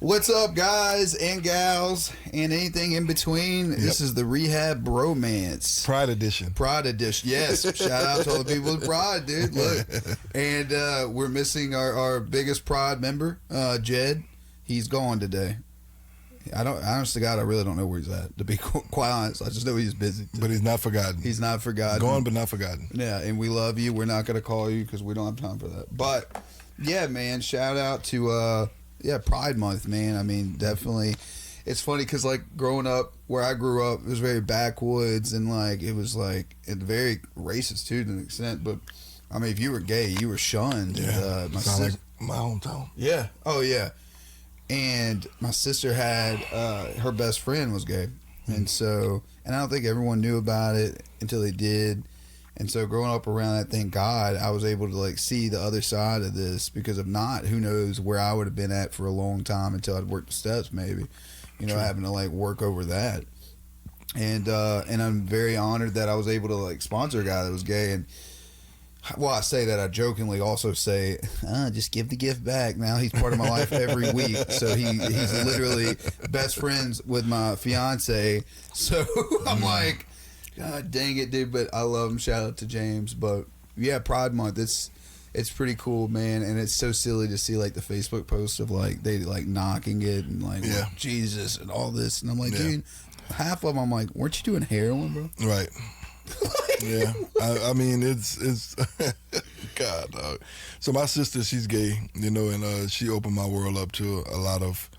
What's up, guys and gals and anything in between? Yep. This is the Rehab Bromance. Pride Edition. Pride Edition, yes. Shout out to all the people with Pride, dude. Look. And we're missing our biggest Pride member, Jed. He's gone today. Honest to God, I really don't know where he's at, to be quite honest. I just know he's busy. But he's not forgotten. He's not forgotten. Gone, but not forgotten. Yeah, and we love you. We're not going to call you because we don't have time for that. But, yeah, man, shout out to... Pride Month, man. I mean, definitely. It's funny because, like, growing up where I grew up, it was very backwoods and, like, it was, like, very racist, too, to an extent. But, I mean, if you were gay, you were shunned. Yeah. And, like my hometown. Yeah. Oh, yeah. And my sister had, her best friend was gay. And so, and I don't think everyone knew about it until they did. And so growing up around that, thank God, I was able to like see the other side of this, because if not, who knows where I would have been at for a long time until I'd worked the steps, maybe, you know, True. having to like work over that. And I'm very honored that I was able to like sponsor a guy that was gay. And well, I say that, I jokingly also say, just give the gift back. Now he's part of my life every week. So he's literally best friends with my fiance. So I'm like, God dang it, dude, but I love him. Shout out to James. But yeah, Pride Month, it's pretty cool, man. And it's so silly to see like the Facebook posts of like they like knocking it and like Jesus and all this. And I'm like, dude, half of them I'm like, weren't you doing heroin, bro? Right. Yeah. I mean, it's God, dog. So my sister, she's gay, you know, and she opened my world up to a lot of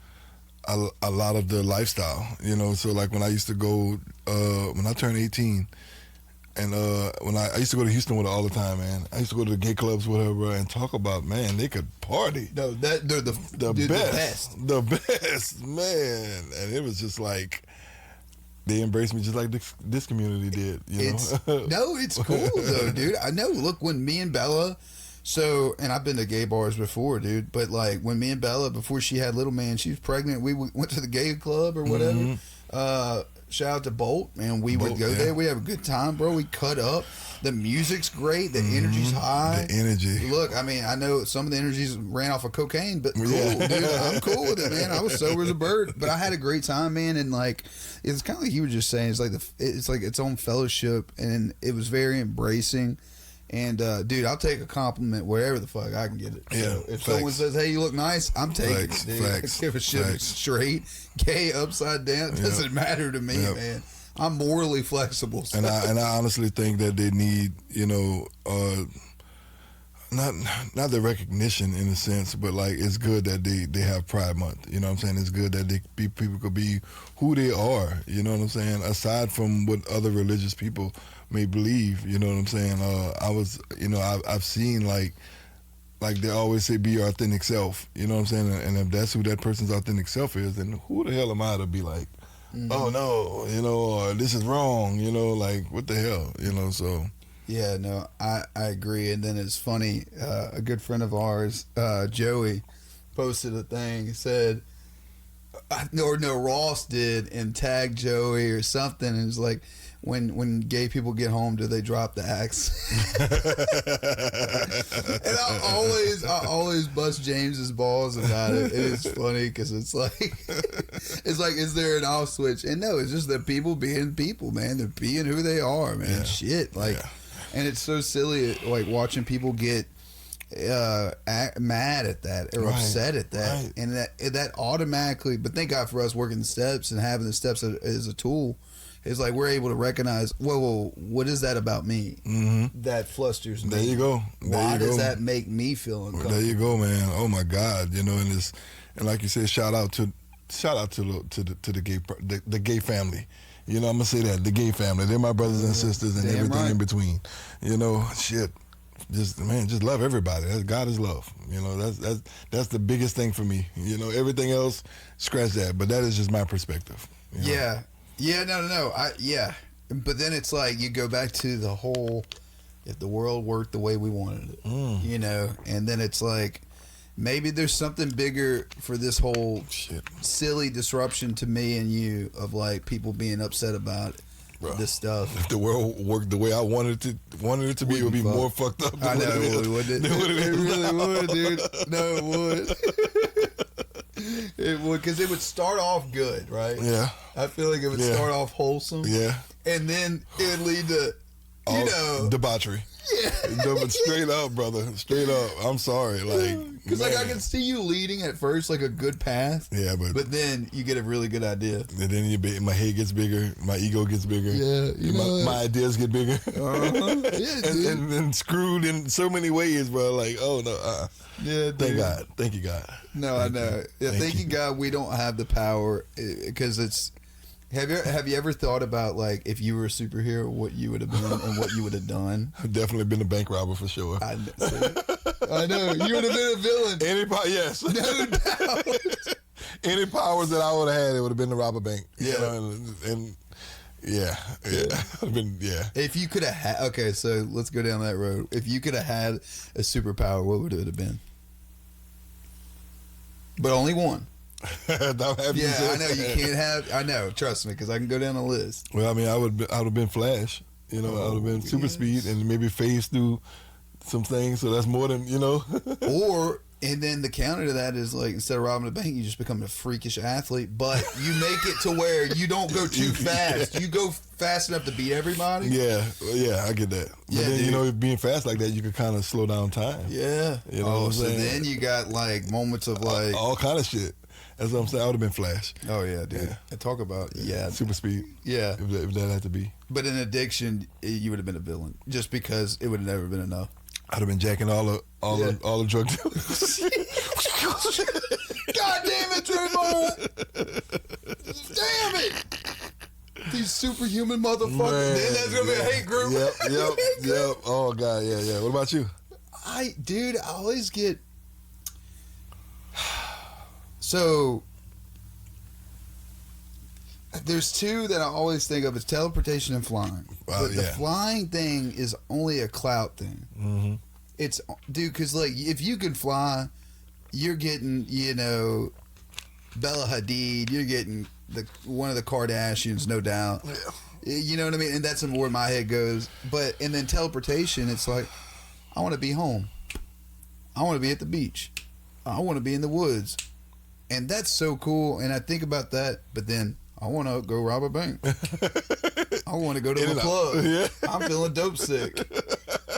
the lifestyle, you know. So like when I used to go, when I turned 18, and when I used to go to Houston with her all the time, man. I used to go to the gay clubs with her, bro, and talk about, man, they could party. No, they're the best, man. And it was just like they embraced me just like this community did, you know. No, it's cool though, dude. I know. Look, when me and Bella. So, and I've been to gay bars before, dude, but like when me and Bella, before she had little man, she was pregnant, we went to the gay club or whatever. Mm-hmm. Shout out to Bolt, and we would go there. We have a good time, bro. We cut up. The music's great. The energy's high. The energy. Look, I mean, I know some of the energies ran off of cocaine, but cool, dude. I'm cool with it, man. I was sober as a bird, but I had a great time, man. And like, it's kind of like you were just saying. It's like its own fellowship, and it was very embracing. And dude, I'll take a compliment wherever the fuck I can get it. Yeah, so if someone says, "Hey, you look nice," I'm taking it. Dude. Facts. Give a shit. It's straight, gay, upside down. It doesn't matter to me, man. I'm morally flexible. So. And I honestly think that they need, you know, not the recognition in a sense, but like it's good that they have Pride Month. You know what I'm saying? It's good that people could be who they are. You know what I'm saying? Aside from what other religious people may believe, you know what I'm saying? I've seen like they always say, be your authentic self. You know what I'm saying? And if that's who that person's authentic self is, then who the hell am I to be like, oh no, you know, or this is wrong, you know, like what the hell, you know? So yeah, no, I agree. And then it's funny, a good friend of ours, Joey, posted a thing, said, Ross did, and tagged Joey or something, and it's like, when gay people get home, do they drop the axe? And I always bust James's balls about it. It's funny because it's like, is there an off switch? And no, it's just that people being people, man. They're being who they are, man. Shit, like, and it's so silly, like watching people get mad at that or upset at that, and that automatically. But thank God for us working the steps and having the steps as a tool. It's like we're able to recognize, whoa, what is that about me that flusters me? There you go. Why does that make me feel uncomfortable? There you go, man. Oh my God, you know, and like you said, shout out to the gay family. You know, I'm gonna say that, the gay family. They're my brothers and sisters and everything in between. You know, shit. Just love everybody. God is love. You know, that's the biggest thing for me. You know, everything else, scratch that. But that is just my perspective. You know? Yeah. Yeah, no. But then it's like you go back to the whole, if the world worked the way we wanted it, you know, and then it's like maybe there's something bigger for this whole silly disruption to me and you of like people being upset about this stuff. If the world worked the way I wanted it to be, it would be more fucked up. I know it would, wouldn't it? It really would, dude. No, it would. Because it would start off good, right? Yeah. I feel like it would start off wholesome. Yeah. And then it would lead to, you know, debauchery. Yeah. Straight up, brother. Straight up. I'm sorry. Like, because like I can see you leading at first like a good path. Yeah, but then you get a really good idea. And then my head gets bigger, my ego gets bigger. Yeah, you know my ideas get bigger. Yeah, and screwed in so many ways, bro. Like, oh no. Yeah, dude. Thank you, God. No, I know. Yeah, thank you, God. We don't have the power because it's. Have you ever thought about like if you were a superhero, what you would have been and what you would have done? I've definitely been a bank robber for sure. I know. You would have been a villain. Yes, no doubt. Any powers that I would have had, it would have been to rob a bank. Yeah, you know, and yeah. I've been If you could have had, okay, so let's go down that road. If you could have had a superpower, what would it have been? But only one. I know you can't have. I know, trust me, because I can go down the list. Well, I mean, I would have been Flash. You know, I would have been super speed and maybe phase through some things. So that's more than And then the counter to that is like instead of robbing a bank, you just become a freakish athlete, but you make it to where you don't go too fast. You go fast enough to beat everybody. Yeah, I get that. But then, you know, being fast like that, you can kind of slow down time. Yeah. You know what I'm saying? Then you got like moments of like all kind of shit. That's what I'm saying. I would have been Flash. Oh yeah, dude. Yeah. And talk about super speed. Yeah, if that had to be. But in addiction, you would have been a villain just because it would have never been enough. I'd have been jacking all the drug dealers. God damn it, Trayvon! Damn it! These superhuman motherfuckers. Man, then that's gonna be a hate group. Yep. Oh god, yeah. What about you? I always get. So there's two that I always think of: it's teleportation and flying. But the flying thing is only a clout thing. Mm-hmm. It's because like if you can fly, you're getting Bella Hadid. You're getting one of the Kardashians, no doubt. Yeah. You know what I mean? And that's where my head goes. And then teleportation, it's like I want to be home. I want to be at the beach. I want to be in the woods. And that's so cool, and I think about that, but then I want to go rob a bank. I want to go to the club. Yeah. I'm feeling dope sick.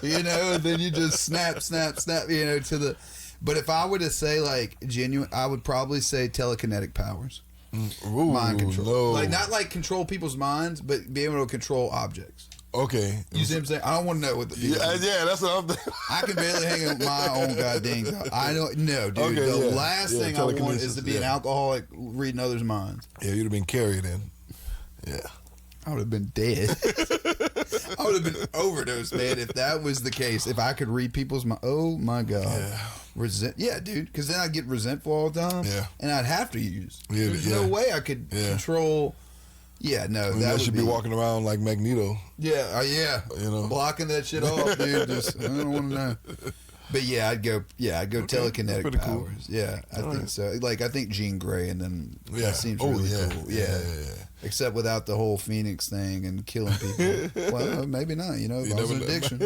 Then you just snap, to the... But if I were to say, like, genuine, I would probably say telekinetic powers. Ooh, mind control. No. Like, not like control people's minds, but be able to control objects. Okay. You see what I'm saying? I don't want to know what the... Yeah, that's what I'm thinking. I can barely hang up my own goddamn... I don't... No, dude. Okay, the last thing I want is to be an alcoholic reading others' minds. Yeah, you'd have been carried in. Yeah. I would have been dead. I would have been overdosed, man, if that was the case. If I could read people's mind. Oh, my God. Yeah. Yeah, dude. Because then I'd get resentful all the time. Yeah. And I'd have to use. Yeah, There's no way I could control... Yeah, no, that should be walking around like Magneto. Yeah, blocking that shit off, dude. Just I don't want to know. But I'd go telekinetic powers. Cool. Yeah, I think so. Like I think Jean Grey, and then that seems really cool. Yeah. Except without the whole Phoenix thing and killing people. Well, maybe not. You know, it's an addiction.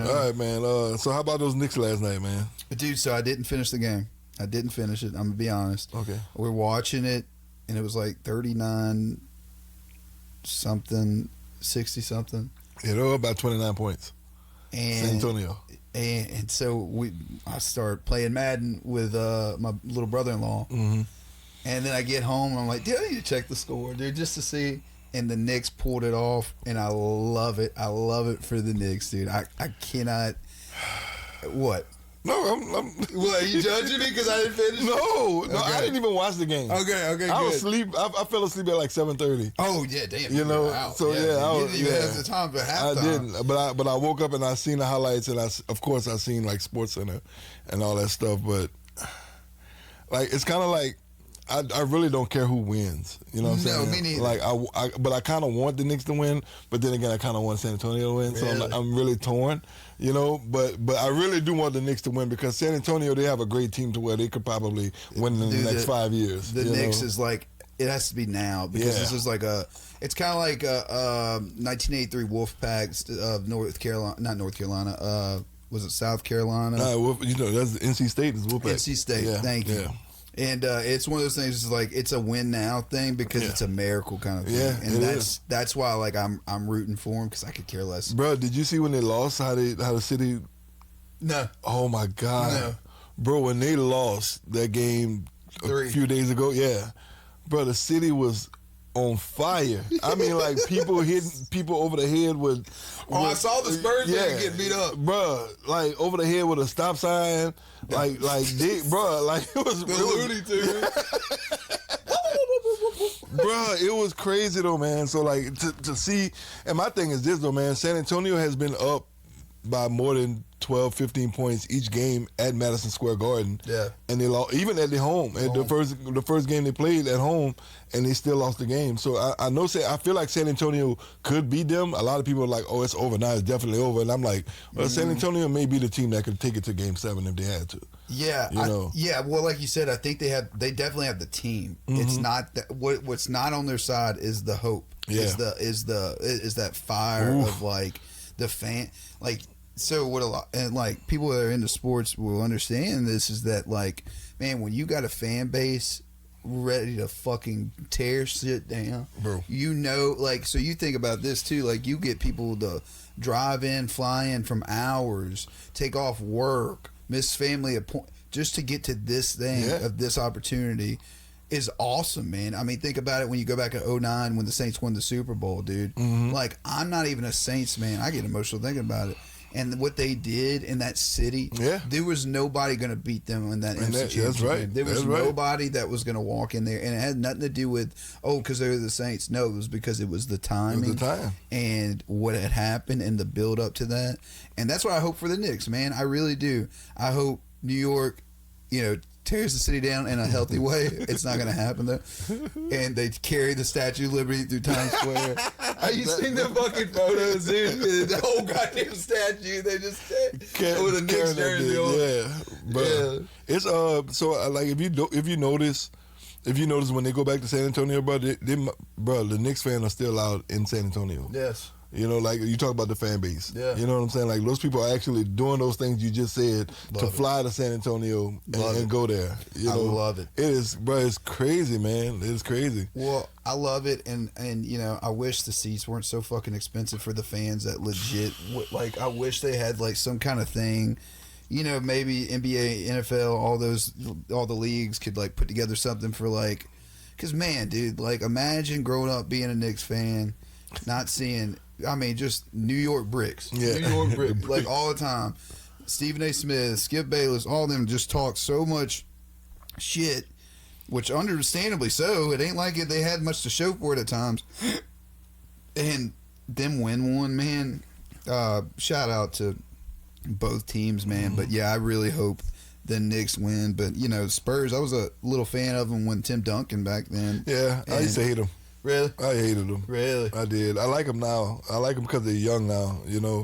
All right, man. So how about those Knicks last night, man? Dude, so I didn't finish the game. I didn't finish it. I'm gonna be honest. Okay. We're watching it. And it was like 39 something, 60 something. Yeah, they were about 29 points. And San Antonio. And so I start playing Madden with my little brother-in-law. Mm-hmm. And then I get home and I'm like, dude, I need to check the score, dude, just to see. And the Knicks pulled it off, and I love it. I love it for the Knicks, dude. I cannot. What? No, I'm What, are you judging me because I didn't finish? No, okay. I didn't even watch the game. Okay, good. I was asleep. I fell asleep at like 7:30. Oh yeah, damn. You know, so you didn't even have the time for halftime. I didn't, but I woke up and I seen the highlights, and I seen like Sports Center and all that stuff. But like, it's kind of like I really don't care who wins. You know what I'm saying? No, me neither. Like but I kind of want the Knicks to win, but then again, I kind of want San Antonio to win. Really? So I'm really torn. You know, but I really do want the Knicks to win because San Antonio, they have a great team to where they could probably win in the next 5 years. The Knicks is like, it has to be now because this is like it's kind of like a 1983 Wolfpack of North Carolina, not North Carolina, was it South Carolina? You know, that's NC State is Wolfpack. NC State, thank you. Yeah. And it's one of those things. It's like it's a win now thing because it's a miracle kind of thing. Yeah, and that's why like I'm rooting for him because I could care less. Bro, did you see when they lost? How the city? No. Oh my God, No. Bro, when they lost that game a few days ago, bro, the city was on fire. I mean, like people hitting people over the head with. I saw the Spurs getting beat up, bro. Like over the head with a stop sign, like bro, like it was the Looney Tunes. Bro, it was crazy though, man. So like to see, and my thing is this though, man. San Antonio has been up by more than 12, 15 points each game at Madison Square Garden. Yeah. And they lost, even at the home. At the first game they played at home, and they still lost the game. So I feel like San Antonio could beat them. A lot of people are like, oh, it's over now. It's definitely over. And I'm like, well, San Antonio may be the team that could take it to Game 7 if they had to. Yeah. Well, like you said, I think they definitely have the team. It's not that what's not on their side is the hope. Yeah. Is that fire of like the fan like. So what and like people that are into sports will understand this is that like, man, when you got a fan base ready to fucking tear shit down, bro, you know, like, so you think about this too, like you get people to drive in, fly in from hours, take off work, miss family just to get to this thing of this opportunity is awesome, man. I mean, think about it when you go back to 2009 when the Saints won the Super Bowl, dude. Like, I'm not even a Saints man. I get emotional thinking about it. And what they did in that city, there was nobody going to beat them in that institution. That's right. There was nobody that was going to walk in there. And it had nothing to do with, because they were the Saints. No, it was because it was the timing. It was the time. And what had happened and the build up to that. And that's what I hope for the Knicks, man. I really do. I hope New York, tears the city down in a healthy way. It's not going to happen though. And they carry the Statue of Liberty through Times Square. Have you seen the fucking photos, dude? The whole goddamn statue. They just with a Knicks jersey on. It's so like if you notice when they go back to San Antonio, bro, the Knicks fans are still out in San Antonio. Yes. Like you talk about the fan base. Yeah. You know what I'm saying? Like those people are actually doing those things you just said to fly to San Antonio and go there. I love it. It is, bro. It's crazy, man. It's crazy. Well, I love it, and I wish the seats weren't so fucking expensive for the fans that legit. Like, I wish they had like some kind of thing. Maybe NBA, NFL, all the leagues could like put together something for like, because man, dude, like imagine growing up being a Knicks fan, not seeing. I mean, just New York bricks. Yeah. New York bricks. Like, all the time. Stephen A. Smith, Skip Bayless, all of them just talk so much shit, which understandably so. It ain't like they had much to show for it at times. And them win one, man. Shout out to both teams, man. But, yeah, I really hope the Knicks win. But, Spurs, I was a little fan of them when Tim Duncan back then. Yeah, I used to hate them. Really? I hated them. Really? I did. I like them now. I like them because they're young now.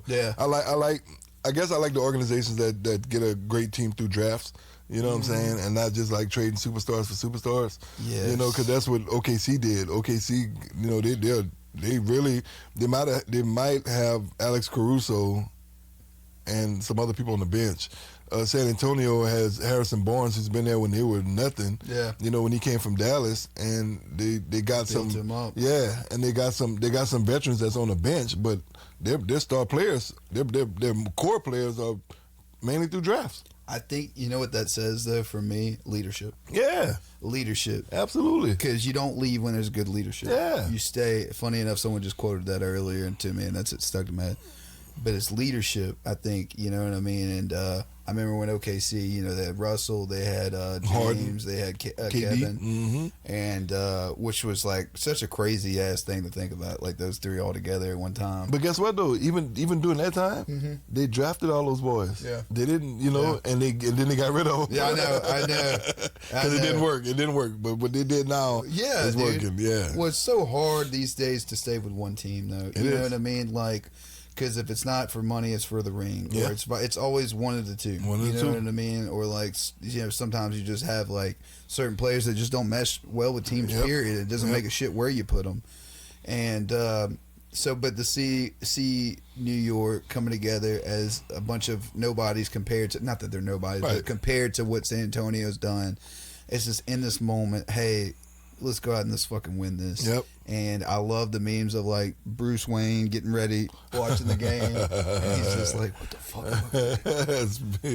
Yeah. I guess I like the organizations that get a great team through drafts. You know what I'm saying? And not just like trading superstars for superstars. Yeah. Because that's what OKC did. OKC, they might have Alex Caruso and some other people on the bench. San Antonio has Harrison Barnes, who's been there when they were nothing. Yeah. When he came from Dallas, and they got built him up. Yeah, and they got some veterans that's on the bench, but their star players, their core players are mainly through drafts. I think you know what that says though for me, leadership. Yeah, leadership. Absolutely. Because you don't leave when there's good leadership. Yeah, you stay. Funny enough, someone just quoted that earlier to me, and it stuck to my head. But it's leadership, I think. You know what I mean? And I remember when OKC, they had Russell, they had James, Harden, they had Kevin, and which was like such a crazy ass thing to think about, like those three all together at one time. But guess what though? Even during that time, they drafted all those boys. Yeah, they didn't, and then they got rid of them. Yeah, I know. Because it didn't work. It didn't work. But what they did now, is working. Yeah. Well, it's so hard these days to stay with one team though. You know what I mean? Like. Because if it's not for money, it's for the ring. Yeah. Or it's always one of the two. You know what I mean? Or like, sometimes you just have like certain players that just don't mesh well with teams. Period. It doesn't make a shit where you put them. And but to see New York coming together as a bunch of nobodies compared to, not that they're nobodies, but compared to what San Antonio's done. It's just in this moment, hey, let's go out and let's fucking win this. Yep. And I love the memes of like Bruce Wayne getting ready, watching the game, and he's just like, what the fuck?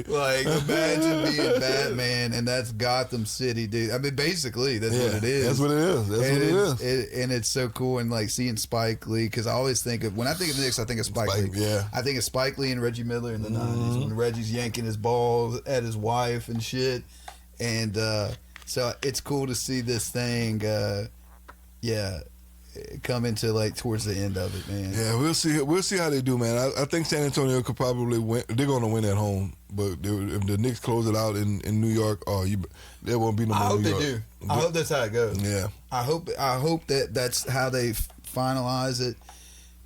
Like, imagine being Batman, and that's Gotham City, dude. I mean, basically, that's what it is. That's what it is. That's what it is. And it's so cool, and like seeing Spike Lee, because I always think of, when I think of the Knicks, I think of Spike Lee. Yeah. I think of Spike Lee and Reggie Miller in the 90s, when Reggie's yanking his balls at his wife and shit. And so it's cool to see this thing, come into like towards the end of it, man. Yeah, we'll see. We'll see how they do, man. I think San Antonio could probably win. They're going to win at home, but if the Knicks close it out in New York, there won't be no more. I hope New York. they do. I hope that's how it goes. Yeah. I hope that's how they finalize it,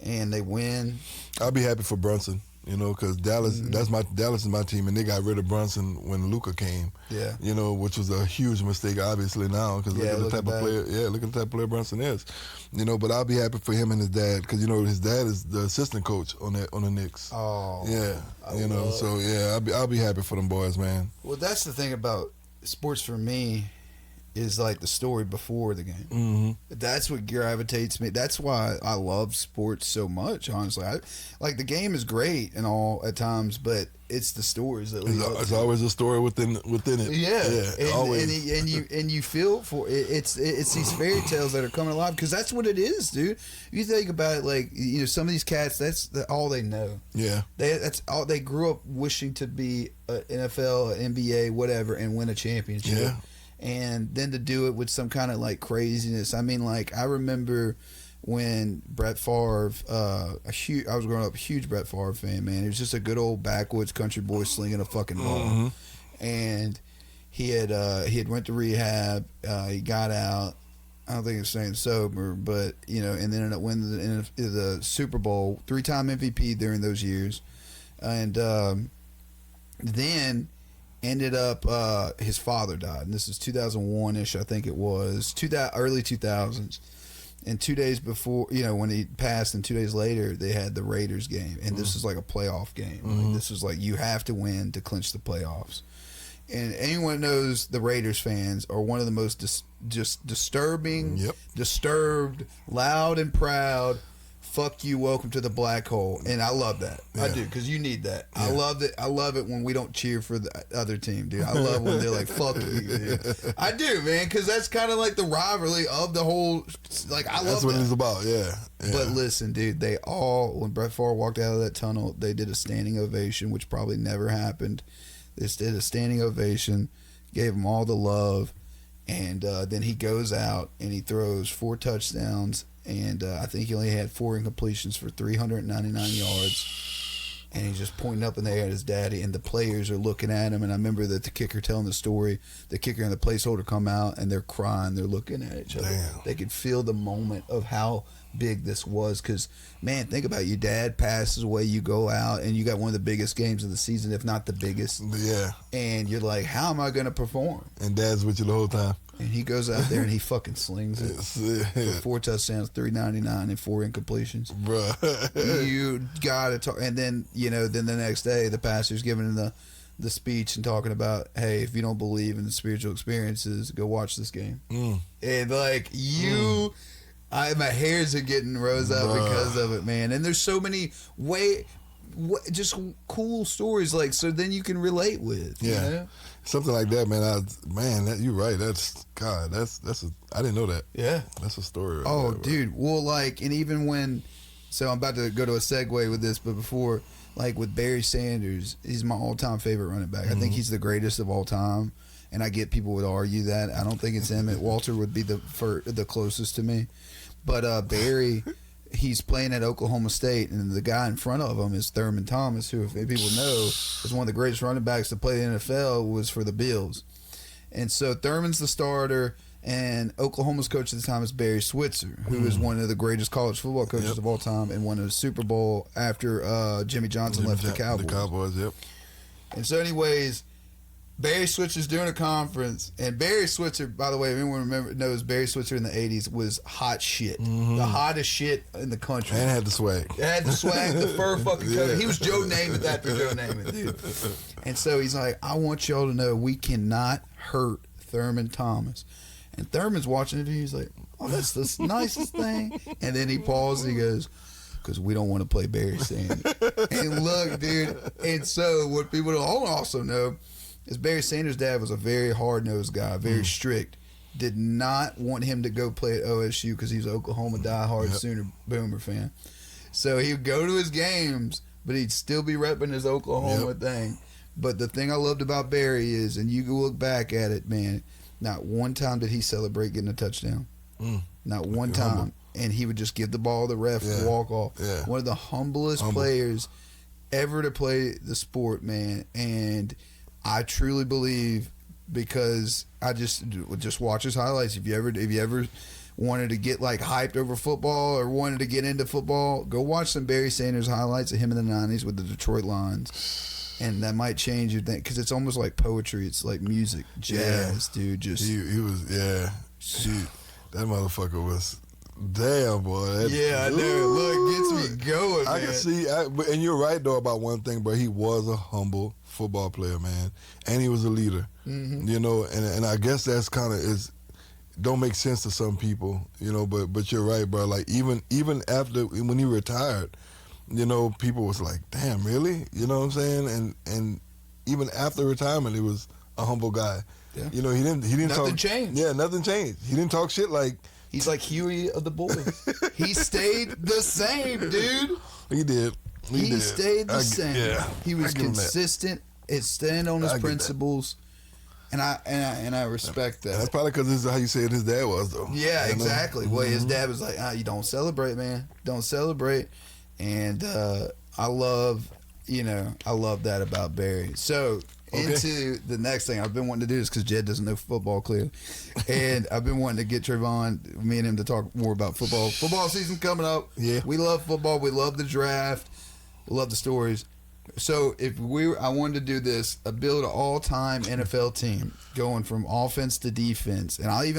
and they win. I'll be happy for Brunson. Because Dallas, Dallas is my team, and they got rid of Brunson when Luka came. Yeah. Which was a huge mistake, obviously now, because look at the type of player. Yeah, look at the type of player Brunson is. But I'll be happy for him and his dad, because his dad is the assistant coach on the Knicks. Oh. Yeah. So yeah, I'll be happy for them boys, man. Well, that's the thing about sports for me, is like the story before the game. Mm-hmm. That's what gravitates me. That's why I love sports so much, honestly. Like, the game is great and all at times, but it's the stories that lead up. It's always a story within it. Yeah. Always. And you feel for it. It's these fairy tales that are coming alive, because that's what it is, dude. You think about it, like, some of these cats, that's all they know. Yeah. That's all they grew up wishing to be, a NFL, an NBA, whatever, and win a championship. Yeah. And then to do it with some kind of like craziness. I mean, like, I remember when Brett Favre, I was growing up a huge Brett Favre fan, man. He was just a good old backwoods country boy slinging a fucking ball. Mm-hmm. And he had went to rehab. He got out. I don't think he was staying sober, but and then ended up winning the Super Bowl, 3-time MVP during those years, and then ended up his father died, and this is 2001-ish, I think it was early 2000s, and 2 days before, when he passed, and 2 days later they had the Raiders game, and this is like a playoff game. Like, this was like, you have to win to clinch the playoffs. And anyone knows the Raiders fans are one of the most just disturbing, disturbed, loud and proud, fuck you, welcome to the black hole. And I love that. Yeah. I do, because you need that. Yeah. I love it when we don't cheer for the other team, dude. I love when they're like, fuck you, dude. I do, man, because that's kind of like the rivalry of the whole, like, I love that. That's what it's about, yeah. But listen, dude, when Brett Favre walked out of that tunnel, they did a standing ovation, which probably never happened. They did a standing ovation, gave him all the love, and then he goes out and he throws 4 touchdowns, and I think he only had 4 incompletions for 399 yards, and he's just pointing up in the air at his daddy, and the players are looking at him. And I remember that the kicker telling the story, the kicker and the placeholder come out, and they're crying, they're looking at each other. Damn. They could feel the moment of how big this was, because, man, think about it. Your dad passes away, you go out, and you got one of the biggest games of the season, if not the biggest. Yeah. And you're like, how am I going to perform? And Dad's with you the whole time. And he goes out there and he fucking slings it. Yeah. 4 touchdowns, 399, and 4 incompletions. Bruh. You gotta talk. And then, then the next day, the pastor's giving the speech and talking about, hey, if you don't believe in the spiritual experiences, go watch this game. And like, my hairs are getting rose up because of it, man. And there's so many just cool stories, like, so then you can relate with. Yeah. Something like that, man. You're right. I didn't know that. Yeah. That's a story. Right oh, there, dude. Well, like, and even when, so I'm about to go to a segue with this, but before, like, with Barry Sanders, he's my all-time favorite running back. I think he's the greatest of all time, and I get people would argue that. I don't think it's Emmett. Walter would be the closest to me, but Barry. He's playing at Oklahoma State, and the guy in front of him is Thurman Thomas, who, if people know, is one of the greatest running backs to play in the NFL, was for the Bills. And so Thurman's the starter, and Oklahoma's coach at the time is Barry Switzer, who is one of the greatest college football coaches of all time, and won a Super Bowl after Jimmy Johnson left the Cowboys. The Cowboys, yep. And so anyways, Barry Switzer's doing a conference, and Barry Switzer, by the way, if anyone knows, Barry Switzer in the 80s was hot shit. The hottest shit in the country. And had the swag. The fur fucking coat. He was Joe Namath after Joe Namath, dude. And so he's like, I want y'all to know we cannot hurt Thurman Thomas. And Thurman's watching it, and he's like, oh, that's the nicest thing. And then he pauses, and he goes, because we don't want to play Barry Sanders. And look, dude, and so what people don't also know is Barry Sanders' dad was a very hard-nosed guy, very strict. Did not want him to go play at OSU because he was an Oklahoma diehard Sooner Boomer fan. So he would go to his games, but he'd still be repping his Oklahoma thing. But the thing I loved about Barry is, and you can look back at it, man, not one time did he celebrate getting a touchdown. Not one time. Humble. And he would just give the ball to the ref and walk off. Yeah. One of the humblest players ever to play the sport, man. And I truly believe, because I just watch his highlights. If you ever wanted to get like hyped over football or wanted to get into football, go watch some Barry Sanders highlights of him in the 90s with the Detroit Lions. And that might change your thing, because it's almost like poetry. It's like music, jazz, dude. Just he was, that motherfucker was, damn, boy. I know. Look, gets me going, man. I can see, and you're right though about one thing, but he was a humble football player, man, and he was a leader. You know, and I guess that's kind of don't make sense to some people, you know, but you're right, bro. Like even after, when he retired, you know, people was like, damn, really? You know what I'm saying? And even after retirement, he was a humble guy. Yeah. You know, he didn't nothing talk. Changed. Yeah, nothing changed. He didn't talk shit like. He's like Huey of the boys. He stayed the same, dude. He did. He stayed the same. Yeah. He was consistent. It stand on his principles. And I respect that. That's probably because this is how you said his dad was, though. Yeah, exactly. Well, his dad was like, you don't celebrate, man. Don't celebrate. And I love that about Barry. So into the next thing I've been wanting to do this, because Jed doesn't know football clearly, and I've been wanting to get Trayvon, me and him, to talk more about football. Football season coming up. Yeah, we love football. We love the draft. We love the stories. So I wanted to do this, build an all-time NFL team going from offense to defense, and I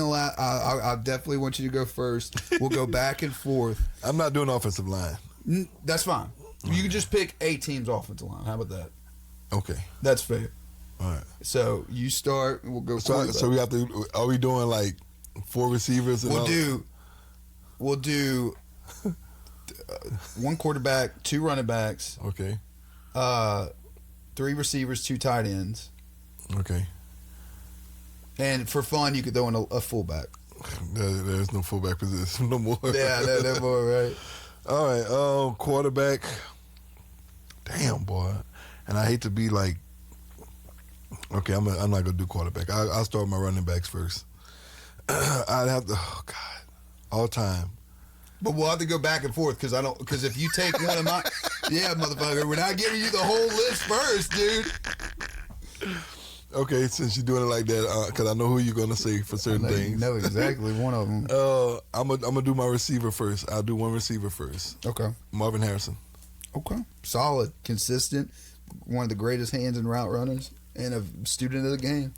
definitely want you to go first. We'll go back and forth. I'm not doing offensive line. That's fine. You can just pick 8 teams offensive line. How about that? Okay, that's fair. All right. So you start, and we'll go. So we have to. Are we doing like 4 receivers? We'll do 1 quarterback, 2 running backs. Okay. 3 receivers, 2 tight ends. Okay. And for fun, you could throw in a fullback. There's no fullback position no more. Yeah, no more, right? All right. Quarterback. Damn, boy. And I hate to be like, okay, I'm not gonna do quarterback. I'll start my running backs first. I'd have to. Oh God, all time. But we'll have to go back and forth, because if you take one of my, yeah, motherfucker, we're not giving you the whole list first, dude. Okay, since you're doing it like that, because I know who you're gonna say for certain things. You know exactly one of them. I'm gonna do my receiver first. I'll do one receiver first. Okay. Marvin Harrison. Okay. Solid, consistent, one of the greatest hands and route runners, and a student of the game.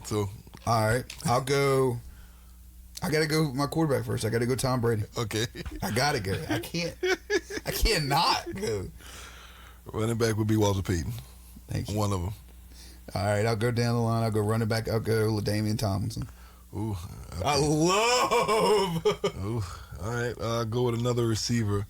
So. All right, I'll go. I gotta go with my quarterback first. I gotta go Tom Brady. Okay. I gotta go. I can't not go. Running back would be Walter Payton. Thank you. One of them. All right, I'll go down the line. I'll go running back. I'll go LaDainian Tomlinson. Ooh. Okay. I love. Ooh. All right, I'll go with another receiver.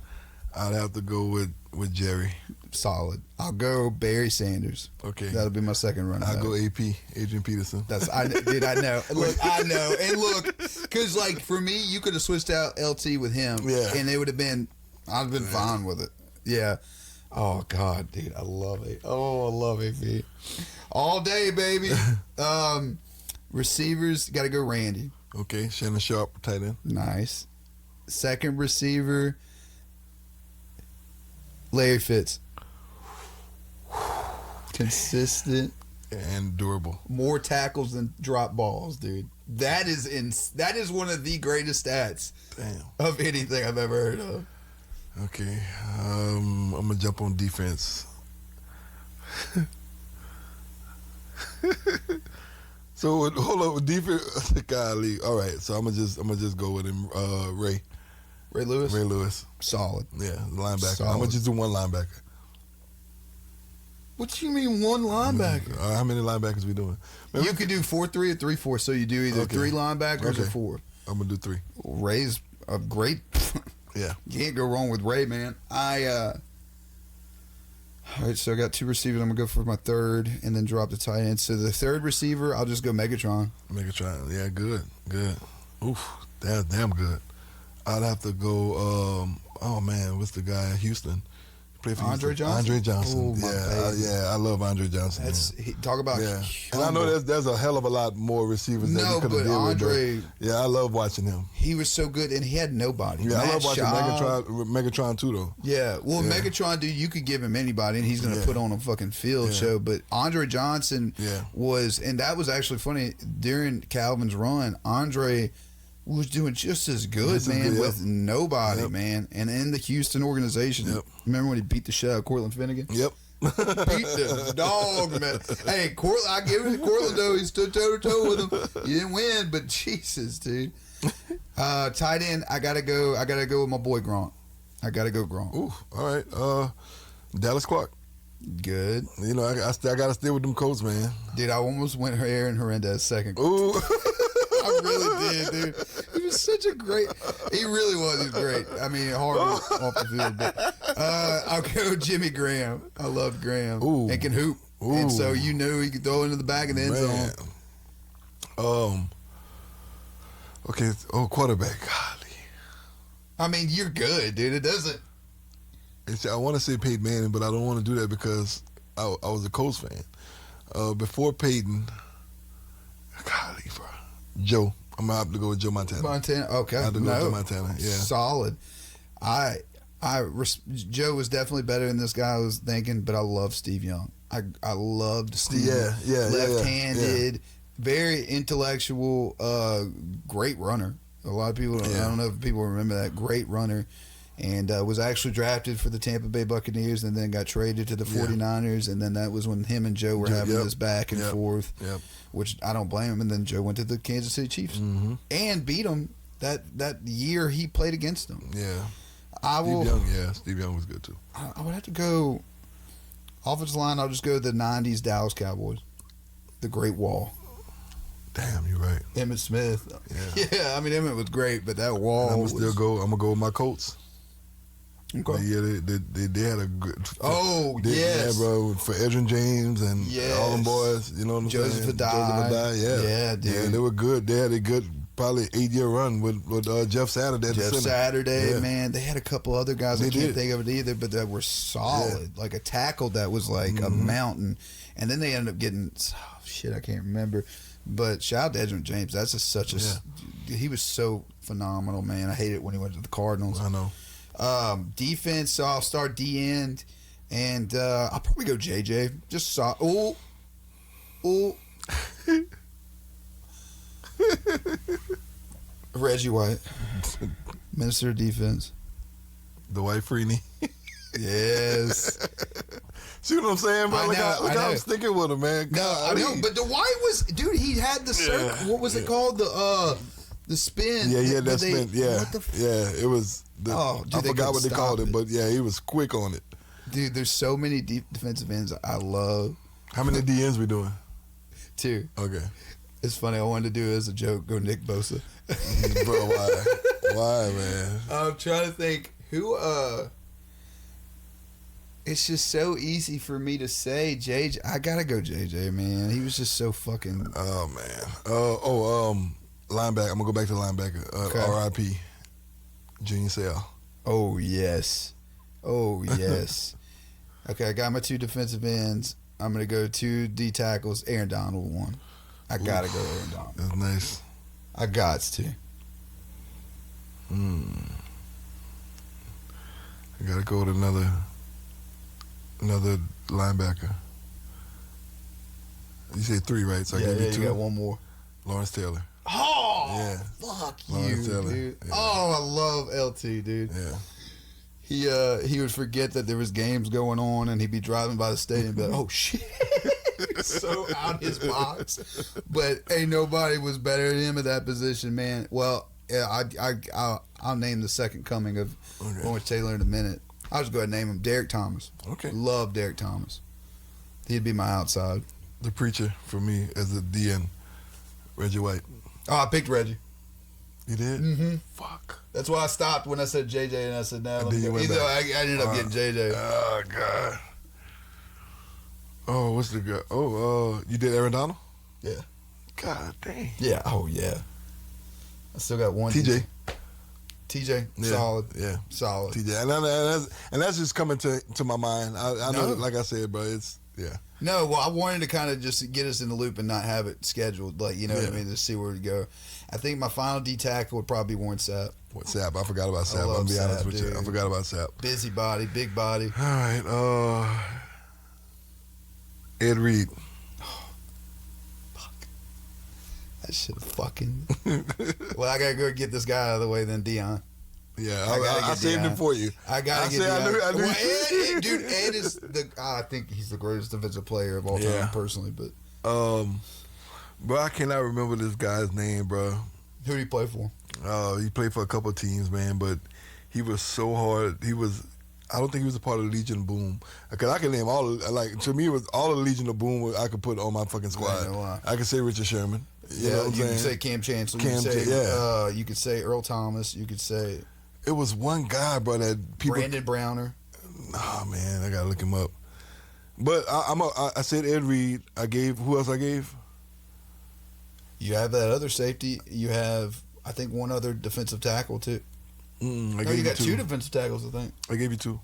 I'd have to go with Jerry. Solid. I'll go Barry Sanders. Okay. That'll be my second running back. I'll go AP, Adrian Peterson. I know. Look, I know. And look, because like for me, you could have switched out LT with him. Yeah. And it would have been, I'd been fine with it. Yeah. Oh, God, dude. I love it. Oh, I love AP. All day, baby. Receivers, got to go Randy. Okay. Shannon Sharp, tight end. Nice. Second receiver, Larry Fitz. Consistent and durable. More tackles than drop balls, dude. That is one of the greatest stats of anything I've ever heard of. Okay, I'm gonna jump on defense. So hold on, defense. Golly, all right. So I'm gonna just go with him. Ray Lewis. Ray Lewis. Solid. Yeah, linebacker. Solid. I'm gonna just do one linebacker. What do you mean one linebacker? How many linebackers we doing? Man, You could do 4-3 or 3-4. So you do either 3 linebackers or 4. I'm gonna do 3. Ray's a great. Yeah. You can't go wrong with Ray, man. All right, so I got 2 receivers. I'm gonna go for my third, and then drop the tight end. So the third receiver, I'll just go Megatron. Megatron. Yeah, good. Oof, that's damn good. I'd have to go. Oh man, what's the guy in Houston? Play for Andre Houston. Johnson? Andre Johnson. Oh, my baby. I love Andre Johnson. Talk about. Yeah, and I know there's a hell of a lot more receivers that he could have dealt Andre. with. Yeah, I love watching him. He was so good, and he had nobody. Yeah, I love watching Shaw. Megatron too, though. Yeah, well, Yeah. Megatron, dude, you could give him anybody, and he's going to put on a fucking field show. But Andre Johnson was, and that was actually funny during Calvin's run. Andre was doing just as good, man, with nobody, man. And in the Houston organization, remember when he beat the shit out of Cortland Finnegan? Yep. Beat the dog, man. Hey, I give it to Cortland, though. He stood toe-to-toe with him. He didn't win, but Jesus, dude. Tight end, I gotta go with my boy Gronk. I gotta go Gronk. Ooh, all right. Dallas Clark. Good. You know, I gotta stay with them Colts, man. Dude, I almost went Aaron Hernandez second. Ooh. I really did, dude. He was such a great. He really was. He was great. I mean, hard off the field. But, I'll go Jimmy Graham. I love Graham. Ooh. And can hoop. Ooh. And so he could throw into the back of the end zone. Okay. Oh, quarterback. Golly. I mean, you're good, dude. It doesn't. I want to say Peyton Manning, but I don't want to do that because I was a Colts fan. Before Peyton, golly, bro. Joe. I'm going to have to go with Joe Montana. Okay. I have to go with Joe Montana. Yeah. Solid. Joe was definitely better than this guy I was thinking, but I love Steve Young. I loved Steve. Yeah. Left-handed, very intellectual, great runner. A lot of people, I don't know if people remember that, great runner. And was actually drafted for the Tampa Bay Buccaneers and then got traded to the 49ers. And then that was when him and Joe were having this back and forth, which I don't blame him. And then Joe went to the Kansas City Chiefs and beat them that year he played against them. Yeah. Steve Young was good too. I would have to go offensive line. I'll just go the 90s Dallas Cowboys. The Great Wall. Damn, you're right. Emmitt Smith. Yeah, I mean, Emmitt was great, but that wall I'm going to go with my Colts. Okay. Yeah, they had a good. Yes, bro, for Edrin James and all them boys, you know what I'm Joseph saying? Adai. Yeah, dude. Yeah, they were good. They had a good, probably 8-year run with Jeff Saturday. Man, they had a couple other guys I can't think of it either, but that were solid. Like a tackle that was like a mountain, and then they ended up getting I can't remember. But shout out to Edrin James. That's he was so phenomenal, man. I hate it when he went to the Cardinals. I know. Defense, so I'll start D end, and I'll probably go JJ. Just saw. Ooh. Reggie White, Minister of Defense. Dwight Freeney. Yes. See what I'm saying, bro? Look how I'm sticking with him, man. No, I know, but Dwight was, dude. He had the circle. What was it called? The spin. Yeah, he had that spin. Yeah, it was. I forgot what they called it, but yeah, he was quick on it. Dude, there's so many defensive ends I love. How many DNs we doing? 2. Okay. It's funny. I wanted to do it as a joke. Go Nick Bosa. Bro, why? Why, man? I'm trying to think who. It's just so easy for me to say JJ. I gotta go JJ, man. He was just so fucking. Oh man. Linebacker. I'm gonna go back to linebacker. R.I.P. Junior Seau. Oh yes. Okay, I got my 2 defensive ends. I'm gonna go 2 D tackles. Aaron Donald 1. I gotta go Aaron Donald. That's nice. I got to. I gotta go with another linebacker. You said 3, right? So I give you 2. You got 1 more. Lawrence Taylor. Oh, yeah. Fuck Lawrence you, Taylor. dude. Yeah. Oh, I love LT, dude. Yeah. He would forget that there was games going on, and he'd be driving by the stadium and be like, "Oh shit!" So out his box. But ain't nobody was better than him at that position, man. Well, yeah, I'll name the second coming of Lawrence Taylor in a minute. I'll just go ahead and name him Derek Thomas. Okay. Love Derek Thomas. He'd be my outside. The preacher for me as a DN, Reggie White. Oh, I picked Reggie. You did? Mm-hmm. Fuck. That's why I stopped when I said JJ, and I said, no, And then you went back. I ended up getting JJ. Oh, God. Oh, what's the guy? Oh, you did Aaron Donald? Yeah. God dang. Yeah. Oh, yeah. I still got one. TJ. TJ, Yeah. solid. Yeah. Solid. TJ. And that's just coming to my mind. I know, No. like I said, bro, it's, yeah. No, well, I wanted to kind of just get us in the loop and not have it scheduled, like, you know what I Yeah. mean, to see where to go. I think my final D tackle would probably be Warren Sapp. What, Sapp? I forgot about Sapp. love I'll be honest Sapp, with you. I dude. forgot about Sapp. Busy body, big body. All right. Ed Reed. Fuck. That shit fucking. Well, I gotta go get this guy out of the way, then Dion. Yeah, I gotta I get saved Dion. him for you. I gotta get said, Dion. I knew. Well, Ed, dude, Ed is the. I think he's the greatest defensive player of all time, Yeah. personally. But Bro, I cannot remember this guy's name, bro. who did he play for? He played for a couple of teams, man, but he was so hard. I don't think he was a part of the Legion of Boom. Because I can name to me, it was all of the Legion of Boom I could put on my fucking squad. know why. I could say Richard Sherman. You know what I'm you saying? could say Cam Chancellor. Cam you could say, yeah. You could say Earl Thomas. You could say It was one guy, bro, that people. Brandon Browner. Oh, man, I got to look him up. But I said Ed Reed. Who else I gave? You have that other safety. You have, I think, one other defensive tackle, too. I No, gave you got two. two defensive tackles, I think. I gave you two.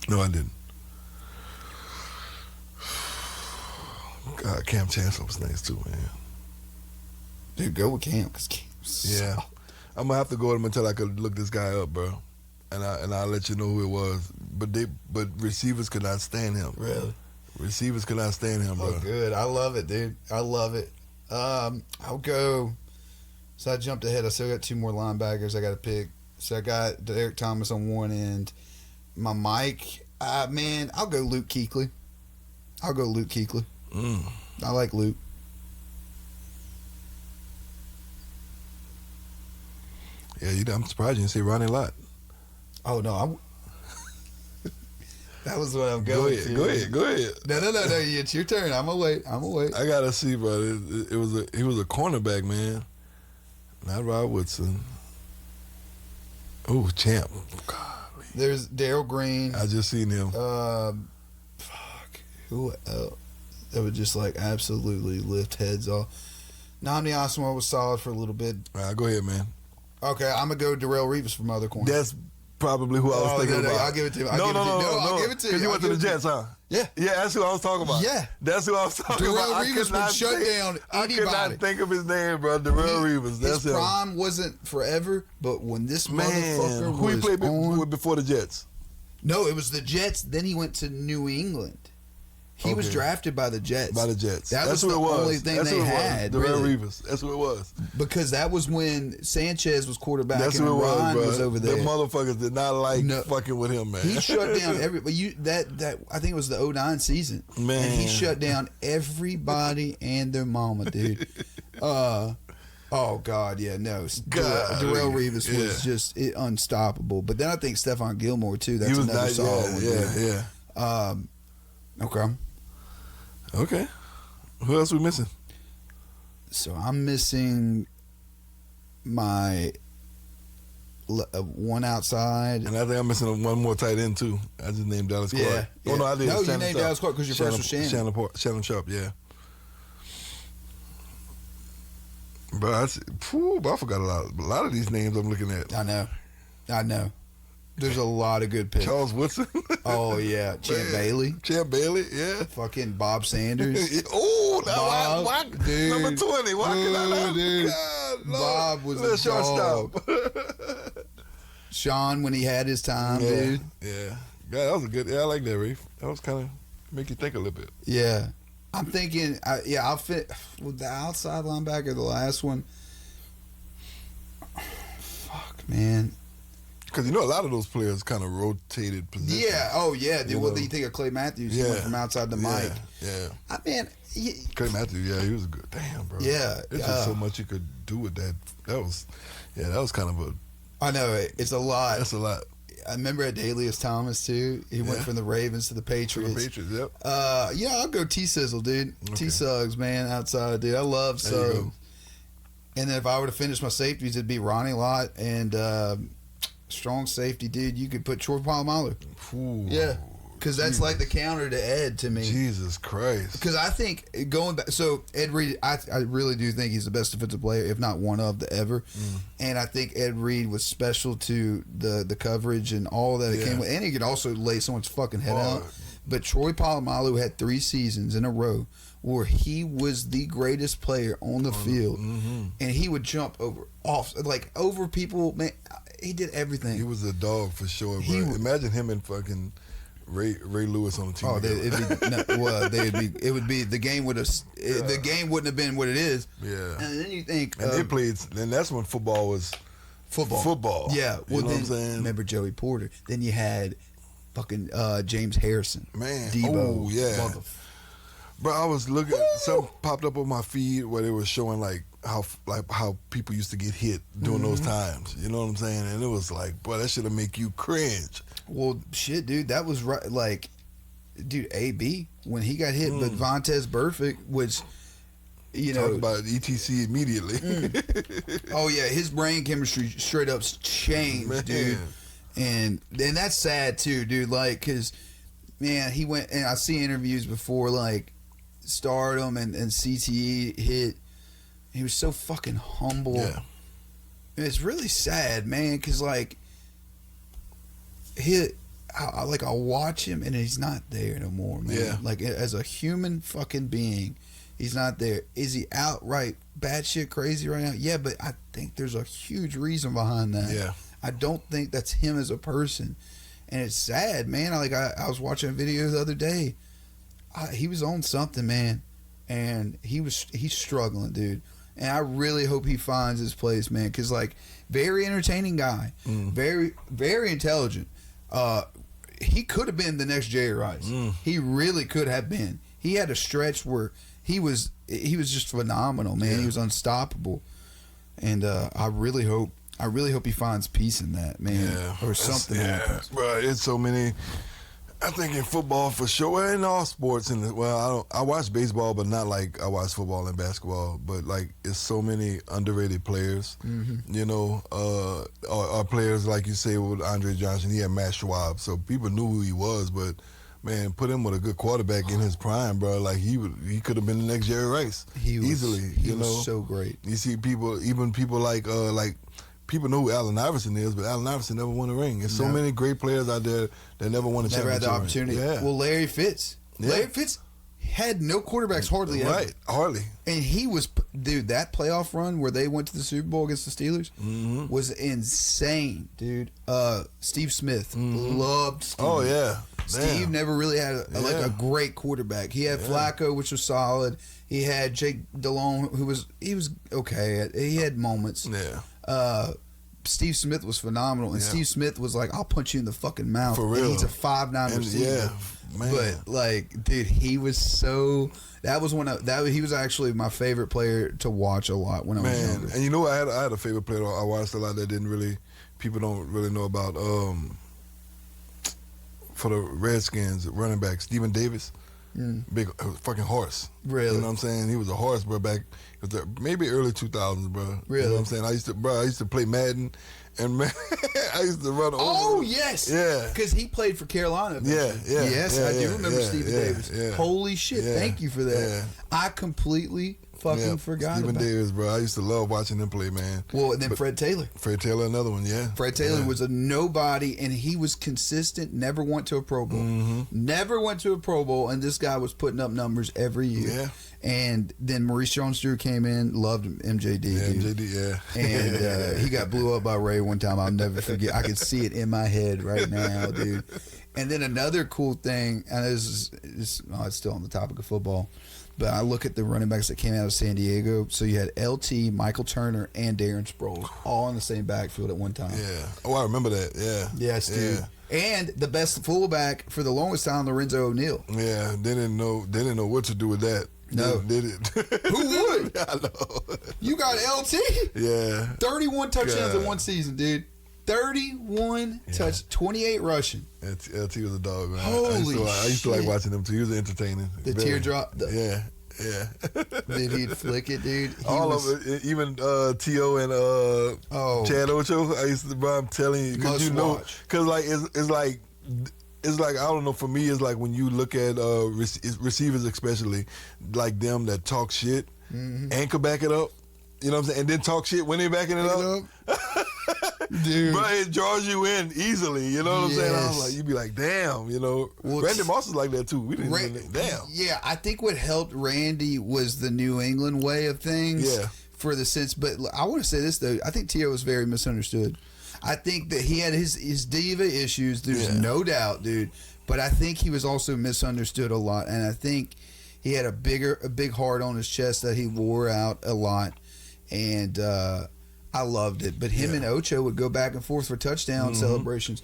No, I didn't. God, Cam Chancellor was nice too, man. Dude, go with Cam, because Cam's Yeah, I'm gonna have to go with him until I could look this guy up, bro. And I'll let you know who it was. But receivers could not stand him. Really? Receivers could not stand him, bro. Oh, good. I love it, dude. I love it. I'll go. So I jumped ahead. I still got two more linebackers I got to pick. So I got Derek Thomas on one end. My Mike, man, I'll go Luke Kuechly. I like Luke. Yeah, I'm surprised you didn't say Ronnie Lott. Oh, no. That was what I'm going to. Go ahead. No. It's your turn. I'm going to wait. I gotta see, bro. He was a cornerback, man. Not Rod Woodson. Oh, Champ. God. There's Darryl Green. I just seen him. Who else? That would just like absolutely lift heads off. Namdi Asamoah was solid for a little bit. All right, go ahead, man. Okay, I'm gonna go Darrell Reeves from other corner. That's probably who I was thinking about. I'll give it to you. No, I'll give it to you. Because you went to the Jets, huh? Yeah. Yeah, that's who I was talking about. Yeah. That's who I was talking about. Darrell Reeves would shut down I could anybody. not think of his name, bro. Darrell Reeves. That's His him. prime wasn't forever, but when this Man, motherfucker who he was played on, before the Jets? no, it was the Jets. Then he went to New England. He was Okay. drafted by the Jets. That's was who the it was. only thing That's they who it was. had. Darrell Really. Reeves. That's who it was. Because that was when Sanchez was quarterback That's and who it was, Ryan bro. was over there. The motherfuckers did not like No. fucking with him, man. He shut down everybody. That I think it was the 2009 season. Man. And he shut down everybody and their mama, dude. Oh God, yeah, no. God. Darrell Reeves Yeah. was just unstoppable. But then I think Stephon Gilmore too. That's He was another nice, solid one. yeah. Okay. Okay. Who else we missing? So I'm missing my one outside. And I think I'm missing one more tight end too. I just named Dallas Clark. Yeah. Oh no, I did. No, you Shannon named Sharp. Dallas Clark because your first was Shannon. Shannon Sharp, yeah. But I forgot a lot of these names I'm looking at. I know. There's a lot of good picks. Charles Woodson. Oh yeah, Champ Bailey. Champ Bailey, yeah. Fucking Bob Sanders. Oh, Bob, why, dude. number 20. Why can I not? Dude. God, Lord. Bob was Little a shortstop. Sean when he had his time, Yeah, dude. yeah. Yeah, that was a good. Yeah, I like that, Reef. That was kind of make you think a little bit. Yeah, I'm thinking. I'll fit with the outside linebacker. The last one. Fuck, man. Because a lot of those players kind of rotated positions. Yeah. Oh yeah. You Well, know. you think of Clay Matthews? He went from outside to Mike. Yeah. I mean, Clay Matthews, yeah, he was good. Damn, bro. Yeah, There's just so much you could do with that. That was kind of a. I know it's a lot. That's a lot. I remember at Dalius Thomas too. He went from the Ravens to the Patriots. Yep. Yeah, I'll go T-Sizzle, dude. Okay. T-Suggs, man, outside, dude. I love Suggs. And then if I were to finish my safeties, it'd be Ronnie Lott and strong safety, dude. You could put Troy Polamalu. Ooh. Yeah. Because that's like the counter to Ed to me. Jesus Christ. Because I think going back, so Ed Reed, I really do think he's the best defensive player, if not one of the ever. And I think Ed Reed was special to the coverage and all that it came with. And he could also lay someone's fucking head out. But Troy Polamalu had 3 seasons in a row where he was the greatest player on the field, and he would jump over people. Man, he did everything. He was a dog for sure. Bro. Imagine him and fucking Ray Lewis on the team. Oh, it would be the game would have the game wouldn't have been what it is. Yeah, and then you think, and they played. Then that's when football was football. Yeah, well, you know what I'm saying. Remember Joey Porter? Then you had fucking James Harrison, man. Debo, oh yeah, bro. I was looking. Something popped up on my feed where they were showing how people used to get hit during those times. You know what I'm saying? And it was like, boy, that should have make you cringe. Well, shit, dude, that was right. Like, dude, AB when he got hit, but Vontaze Burfict, which talk about ETC immediately. Oh yeah, his brain chemistry straight up changed, man. Dude, and that's sad too, dude. Like, cause man, he went and I see interviews before like Stardom and CTE hit. He was so fucking humble. Yeah, and it's really sad, man, cause like. I'll watch him and he's not there no more, man. Yeah. Like as a human fucking being, he's not there. Is he outright batshit crazy right now? Yeah, but I think there's a huge reason behind that. Yeah. I don't think that's him as a person, and it's sad, man. I was watching a video the other day. He was on something, man, and he's struggling, dude. And I really hope he finds his place, man, because like very entertaining guy, very very intelligent. He could have been the next Jerry Rice. He really could have been. He had a stretch where he was just phenomenal, man. He was unstoppable, and I really hope he finds peace in that, man, or something happens. Bro, it's so many. I think in football for sure, in all sports, I watch baseball, but not like I watch football and basketball. But like, it's so many underrated players, you know, or players like you say with Andre Johnson. He had Matt Schwab, so people knew who he was. But man, put him with a good quarterback in his prime, bro. Like he could have been the next Jerry Rice easily. He was so great. You see people like. People know who Allen Iverson is, but Allen Iverson never won a ring. There's so many great players out there that never won a championship. Never had the opportunity. Yeah. Well, Larry Fitz. Yeah. Larry Fitz had no quarterbacks hardly ever. Right, hardly. And he was, dude, that playoff run where they went to the Super Bowl against the Steelers was insane, dude. Steve Smith. Loved Steve. Oh, yeah. Steve never really had a great quarterback. He had Flacco, which was solid. He had Jake Delhomme, he was okay. He had moments. Yeah. Steve Smith was phenomenal, and Steve Smith was like, "I'll punch you in the fucking mouth." For real. And he's a 5'9" receiver. Yeah, man. But like, dude, he was so. That was he was actually my favorite player to watch a lot when I was younger. And you know, I had a favorite player I watched a lot that people don't really know about. For the Redskins, running back Stephen Davis. Big fucking horse. Really? You know what I'm saying? He was a horse, bro, back maybe early 2000s, bro. Really? You know what I'm saying? I used to play Madden, and man, I used to run over. Oh, yes. Yeah. Because he played for Carolina. Yeah. Yes, I do remember Stephen Davis. Yeah. Holy shit, thank you for that. Yeah. I completely fucking forgot Stephen about Davis, bro. I used to love watching him play, man. Well, and then Fred Taylor. Fred Taylor, another one, Fred Taylor was a nobody, and he was consistent, never went to a Pro Bowl. Never went to a Pro Bowl, and this guy was putting up numbers every year. Yeah. And then Maurice Jones-Drew came in, loved MJD. Yeah, dude. MJD, And he got blew up by Ray one time. I'll never forget. I can see it in my head right now, dude. And then another cool thing, and it's still on the topic of football, but I look at the running backs that came out of San Diego. So you had LT, Michael Turner, and Darren Sproles all in the same backfield at one time. Yeah. Oh, I remember that. Yeah. Yes, dude. Yeah. And the best fullback for the longest time, Lorenzo O'Neal. Yeah, they didn't know what to do with that. No. Did it? Who would? I know. You got LT? Yeah. 31 touchdowns in one season, dude. 31 touch, 28 rushing. LT was a dog, man. Holy I used to like shit. watching him too. He was entertaining. The teardrop. Yeah. Dude, he'd flick it, dude. Of it, even T.O. and Chad Ocho. I used to, bro, I'm telling you, because because like it's like, I don't know, for me, it's like when you look at receivers, especially like them that talk shit and could back it up. You know what I'm saying? And then talk shit when they backing it up. Dude. Bro, it draws you in easily. You know what I'm saying? I was like, you be like, damn, you know. Well, Randy Moss is like that too. We didn't even damn. Yeah, I think what helped Randy was the New England way of things. Yeah. For the sense, but I want to say this though. I think T.O. was very misunderstood. I think that he had his diva issues. There's no doubt, dude. But I think he was also misunderstood a lot, and I think he had a big heart on his chest that he wore out a lot. And I loved it. But him and Ocho would go back and forth for touchdown celebrations.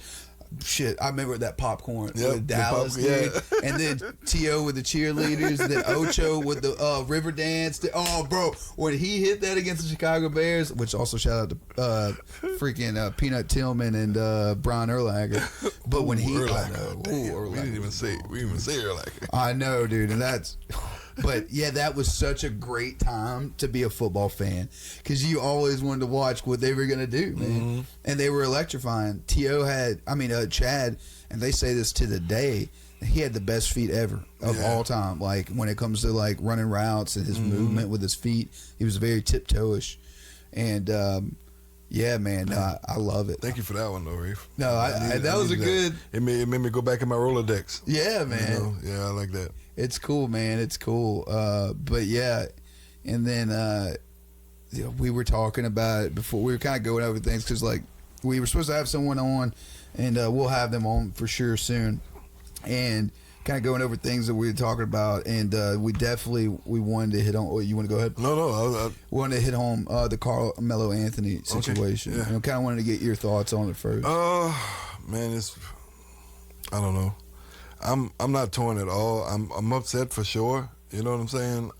Shit, I remember that popcorn with Dallas, dude. And then T.O. with the cheerleaders, then Ocho with the river dance. Oh, bro, when he hit that against the Chicago Bears, which also shout out to freaking Peanut Tillman and Brian Urlacher. But when he, Urlacher. We didn't even say Urlacher. I know, dude, and that's. But yeah, that was such a great time to be a football fan because you always wanted to watch what they were gonna do, man. And they were electrifying. Chad, and they say this to the day. He had the best feet ever of all time. Like when it comes to like running routes and his movement with his feet, he was very tiptoeish. And yeah, man, I love it. Thank you for that one, though, Reef. No, that was a good. It made me go back in my Rolodex. Yeah, man. You know? Yeah, I like that. It's cool, man. It's cool. But yeah, and then we were talking about it before. We were kind of going over things because like we were supposed to have someone on, and we'll have them on for sure soon, and kind of going over things that we were talking about, and we wanted to hit on. Oh, you want to go ahead? No. I wanted to hit home the Carmelo Anthony situation. Okay, yeah. And I kind of wanted to get your thoughts on it first. Man, I don't know. I'm not torn at all. I'm upset for sure. You know what I'm saying?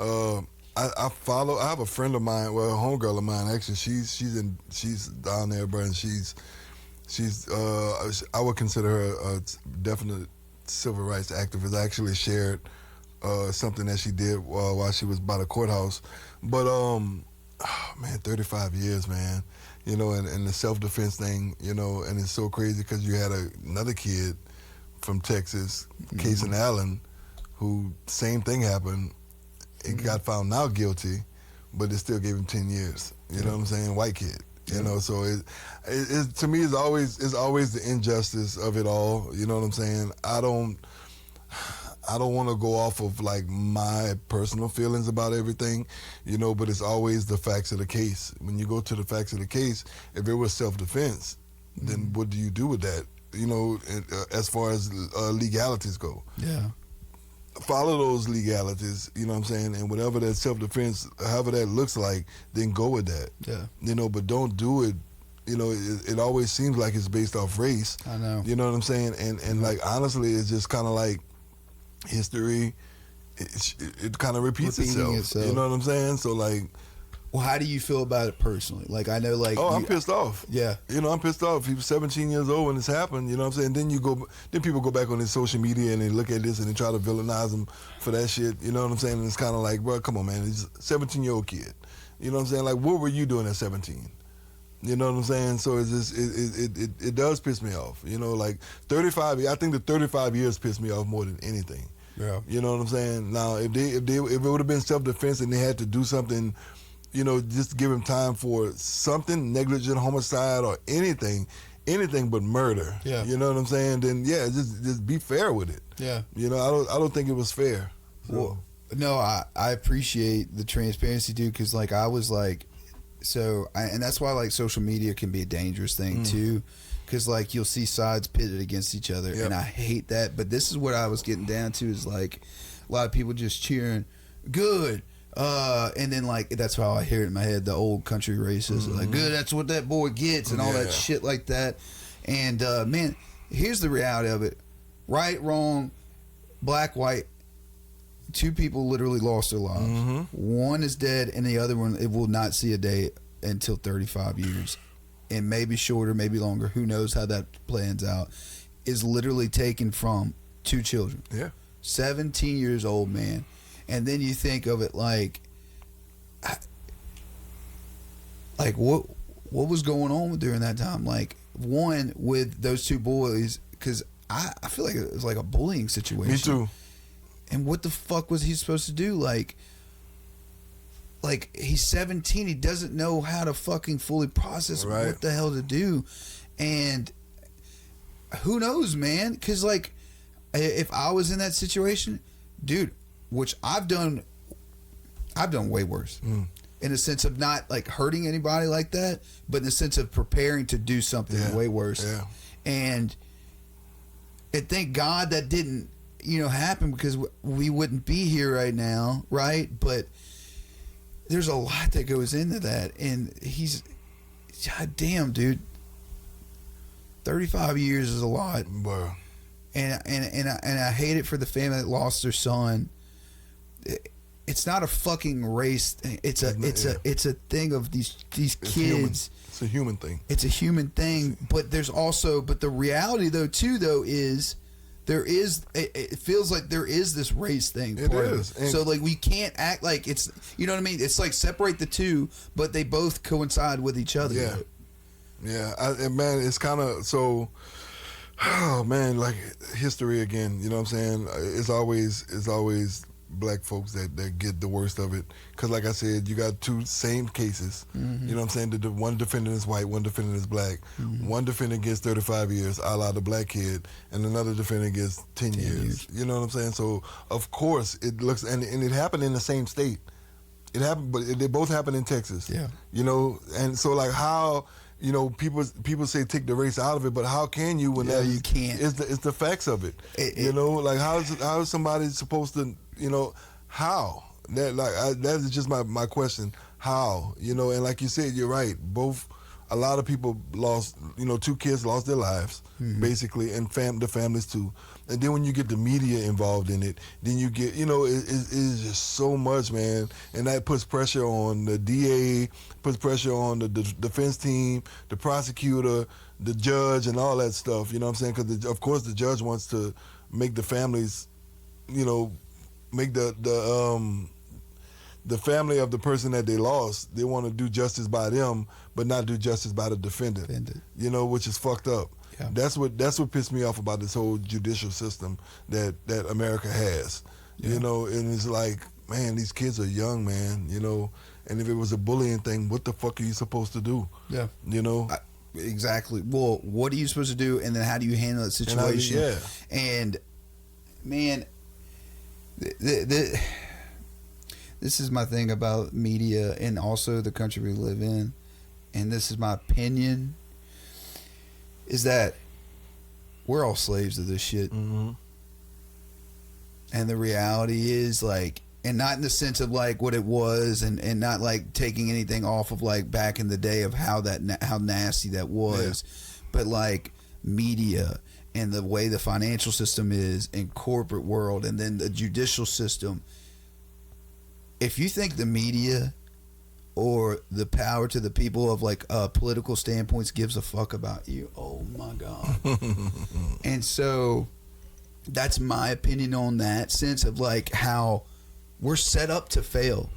I have a friend of mine, well, a homegirl of mine actually. She's down there, bro, and she's I would consider her a definite civil rights activist. I actually shared something that she did while she was by the courthouse. But man, 35 years, man. You know, and the self-defense thing, you know, and it's so crazy because you had another kid from Texas, Kason Allen, who same thing happened. He got found now guilty, but they still gave him 10 years. You know what I'm saying? White kid. You know, so it to me is always the injustice of it all. You know what I'm saying? I don't want to go off of like my personal feelings about everything, you know, but it's always the facts of the case. When you go to the facts of the case, if it was self-defense, then what do you do with that? You know, as far as legalities go. Yeah. Follow those legalities, you know what I'm saying? And whatever that self-defense, however that looks like, then go with that. Yeah. You know, but don't do it, you know, it always seems like it's based off race. I know. You know what I'm saying? And like, honestly, it's just kind of like history, it kind of repeats itself. You know what I'm saying? So like, well, how do you feel about it personally? Like, I know, like... I'm pissed off. Yeah. You know, I'm pissed off. He was 17 years old when this happened, you know what I'm saying? Then people go back on his social media and they look at this and they try to villainize him for that shit, you know what I'm saying? And it's kind of like, bro, come on, man. He's a 17-year-old kid. You know what I'm saying? Like, what were you doing at 17? You know what I'm saying? So it's just, it does piss me off. You know, like, 35, I think the 35 years pissed me off more than anything. Yeah. You know what I'm saying? Now, if it would have been self-defense and they had to do something, you know, just give him time for something, negligent homicide or anything but murder. Yeah. You know what I'm saying? Then yeah, just be fair with it. Yeah. You know, I don't think it was fair. So. Well, no, I appreciate the transparency, dude, because like I was like, and that's why like social media can be a dangerous thing too, because like you'll see sides pitted against each other, and I hate that. But this is what I was getting down to is like a lot of people just cheering, good. And then like that's how I hear it in my head, the old country racists like, good, that's what that boy gets and all that shit like that. And man, here's the reality of it. Right, wrong, black, white, two people literally lost their lives. One is dead and the other one, it will not see a day until 35 years. and maybe shorter, maybe longer, who knows how that plans out, is literally taken from 2 children. Yeah. 17 years old, man. And then you think of it like what was going on during that time? Like, one, with those 2 boys, because I feel like it was like a bullying situation. Me too. And what the fuck was he supposed to do? Like he's 17. He doesn't know how to fucking fully process what the hell to do. And who knows, man? Because, like, if I was in that situation, dude, which I've done way worse. In the sense of not, like, hurting anybody like that, but in the sense of preparing to do something way worse. Yeah. And thank God that didn't, happen, because we wouldn't be here right now, right? But there's a lot that goes into that, and he's, god damn, dude, 35 years is a lot. Bro. And I hate it for the family that lost their son. It's not a fucking race thing. It's a thing of these kids. Human. It's a human thing. It's a human thing, but there's also, but the reality though is there is, it feels like there is this race thing. It is. So, like, we can't act like it's, you know what I mean? It's like separate the two, but they both coincide with each other. Yeah. Yeah. And man, it's kind of so, oh man, like history again, you know what I'm saying? It's always black folks that get the worst of it. Because like I said, you got 2 same cases. Mm-hmm. You know what I'm saying? The one defendant is white, one defendant is black. Mm-hmm. One defendant gets 35 years, a la the black kid, and another defendant gets 10 years. You know what I'm saying? So, of course, it looks, and it happened in the same state. It happened, but they both happened in Texas. Yeah. You know, and so, like, how, people say take the race out of it, but how can you when you can't? It's the facts of it. Like, how is somebody supposed to, how? That is just my question. How? And like you said, you're right. A lot of people lost, 2 kids lost their lives, basically, and the families too. And then when you get the media involved in it, then you get, it is just so much, man. And that puts pressure on the DA, puts pressure on the defense team, the prosecutor, the judge, and all that stuff. You know what I'm saying? Because, of course, the judge wants to make the families, make the family of the person that they lost, they want to do justice by them, but not do justice by the defendant. Which is fucked up. Yeah. That's what pissed me off about this whole judicial system that America has. Yeah. And it's like, man, these kids are young, man, and if it was a bullying thing, what the fuck are you supposed to do? Yeah. Exactly. Well, what are you supposed to do, and then how do you handle that situation? And man, this is my thing about media and also the country we live in, and this is my opinion, is that we're all slaves of this shit. Mm-hmm. And the reality is, like, and not in the sense of like what it was, and not like taking anything off of like back in the day of how nasty that was, but like media and the way the financial system is in corporate world, and then the judicial system. If you think the media or the power to the people of like political standpoints gives a fuck about you, oh my God. And so that's my opinion on that sense of like how we're set up to fail,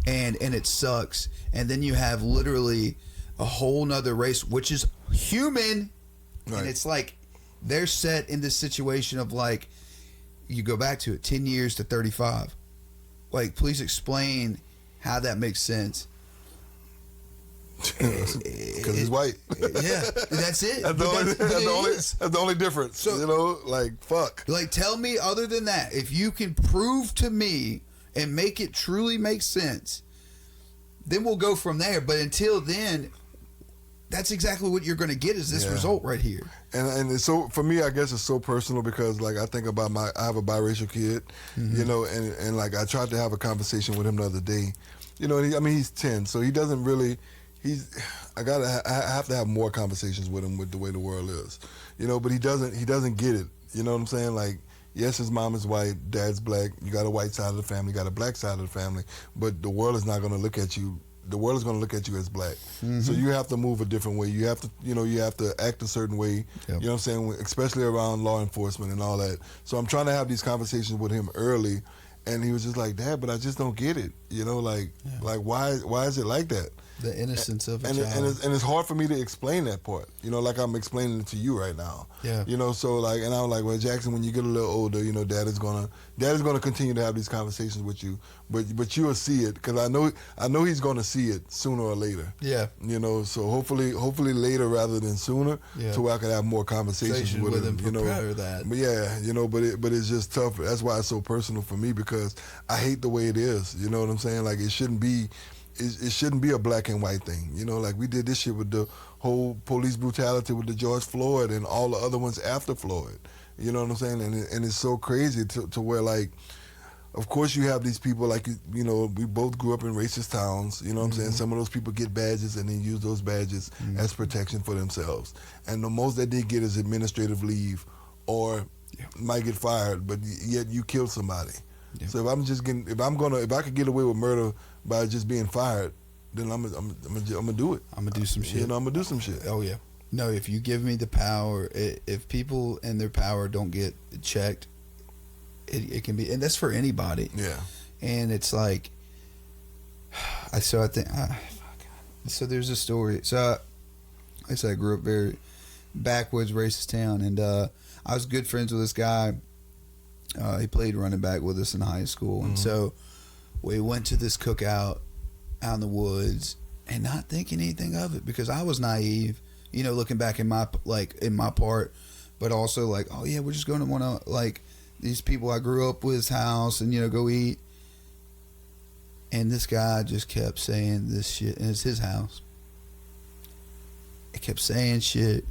and it sucks. And then you have literally a whole nother race, which is human. Right. And it's like they're set in this situation of like, you go back to it, 10 years to 35. Like, please explain how that makes sense. Because he's white. Yeah, that's it. That's the only difference. So, like, fuck. Like, tell me other than that, if you can prove to me and make it truly make sense, then we'll go from there. But until then, that's exactly what you're going to get is this result right here. And it's so, for me, I guess it's so personal because, like, I think about I have a biracial kid, and like, I tried to have a conversation with him the other day. He's 10, so he doesn't really, I have to have more conversations with him with the way the world is, but he doesn't get it. You know what I'm saying? Like, yes, his mom is white, dad's black, you got a white side of the family, you got a black side of the family, but the world is not going to look at you the world is going to look at you as black. Mm-hmm. So you have to move a different way. You have to, you have to act a certain way. Yep. You know what I'm saying? Especially around law enforcement and all that. So I'm trying to have these conversations with him early, and he was just like, Dad, but I just don't get it. Like why is it like that? The innocence of a child. And it's hard for me to explain that part. Like I'm explaining it to you right now. Yeah. So like, and I'm like, well, Jackson, when you get a little older, Dad is gonna continue to have these conversations with you, but you'll see it, because I know he's gonna see it sooner or later. Yeah. So hopefully later rather than sooner, yeah. so I can have more conversations with him. Prepare that. But yeah, but it's just tough. That's why it's so personal for me, because I hate the way it is. You know what I'm saying? Like, it shouldn't be a black and white thing. Like we did this shit with the whole police brutality with the George Floyd and all the other ones after Floyd. You know what I'm saying? And it's so crazy to where, like, of course you have these people, like, we both grew up in racist towns. You know what I'm saying? Some of those people get badges and then use those badges as protection for themselves. And the most that they get is administrative leave, or might get fired, but yet you killed somebody. Yeah. So if I could get away with murder by just being fired, then I'm gonna do it. I'm gonna do some shit. I'm gonna do some shit. Oh yeah. No, if you give me the power, if people and their power don't get checked, it can be, and that's for anybody. Yeah. And it's like, so there's a story. So I said I grew up very backwoods racist town, and I was good friends with this guy. He played running back with us in high school, and so we went to this cookout out in the woods, and not thinking anything of it, because I was naive, looking back in my part, but also like, oh yeah, we're just going to want to, like, these people I grew up with's house and go eat, and this guy just kept saying this shit, and it's his house. He kept saying shit,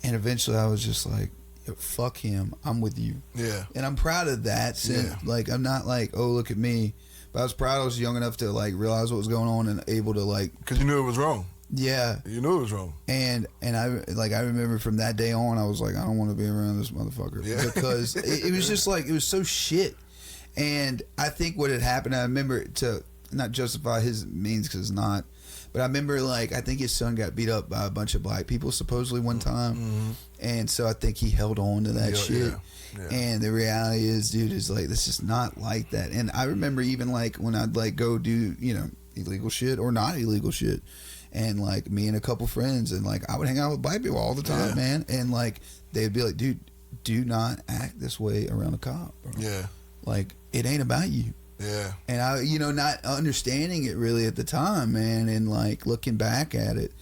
and eventually I was just like, fuck him, I'm with you. Yeah. And I'm proud of that. Since, like, I'm not like, oh, look at me, but I was proud I was young enough to, like, realize what was going on and able to, like, because you knew it was wrong. Yeah. You knew it was wrong. And I remember from that day on, I was like, I don't want to be around this motherfucker. Yeah. Because it was just like, it was so shit. And I think what had happened, I remember, to not justify his means, because it's not, but I remember, like, I think his son got beat up by a bunch of black people supposedly one time. And so I think he held on to that shit. Yeah. And the reality is, dude, is like, this is not like that. And I remember even, like, when I'd, like, go do, illegal shit or not illegal shit, and, like, me and a couple friends, and, like, I would hang out with black people all the time, man. And, like, they'd be like, dude, do not act this way around a cop, bro. Yeah. Like, it ain't about you. Yeah. And I, not understanding it really at the time, man, and, like, looking back at it,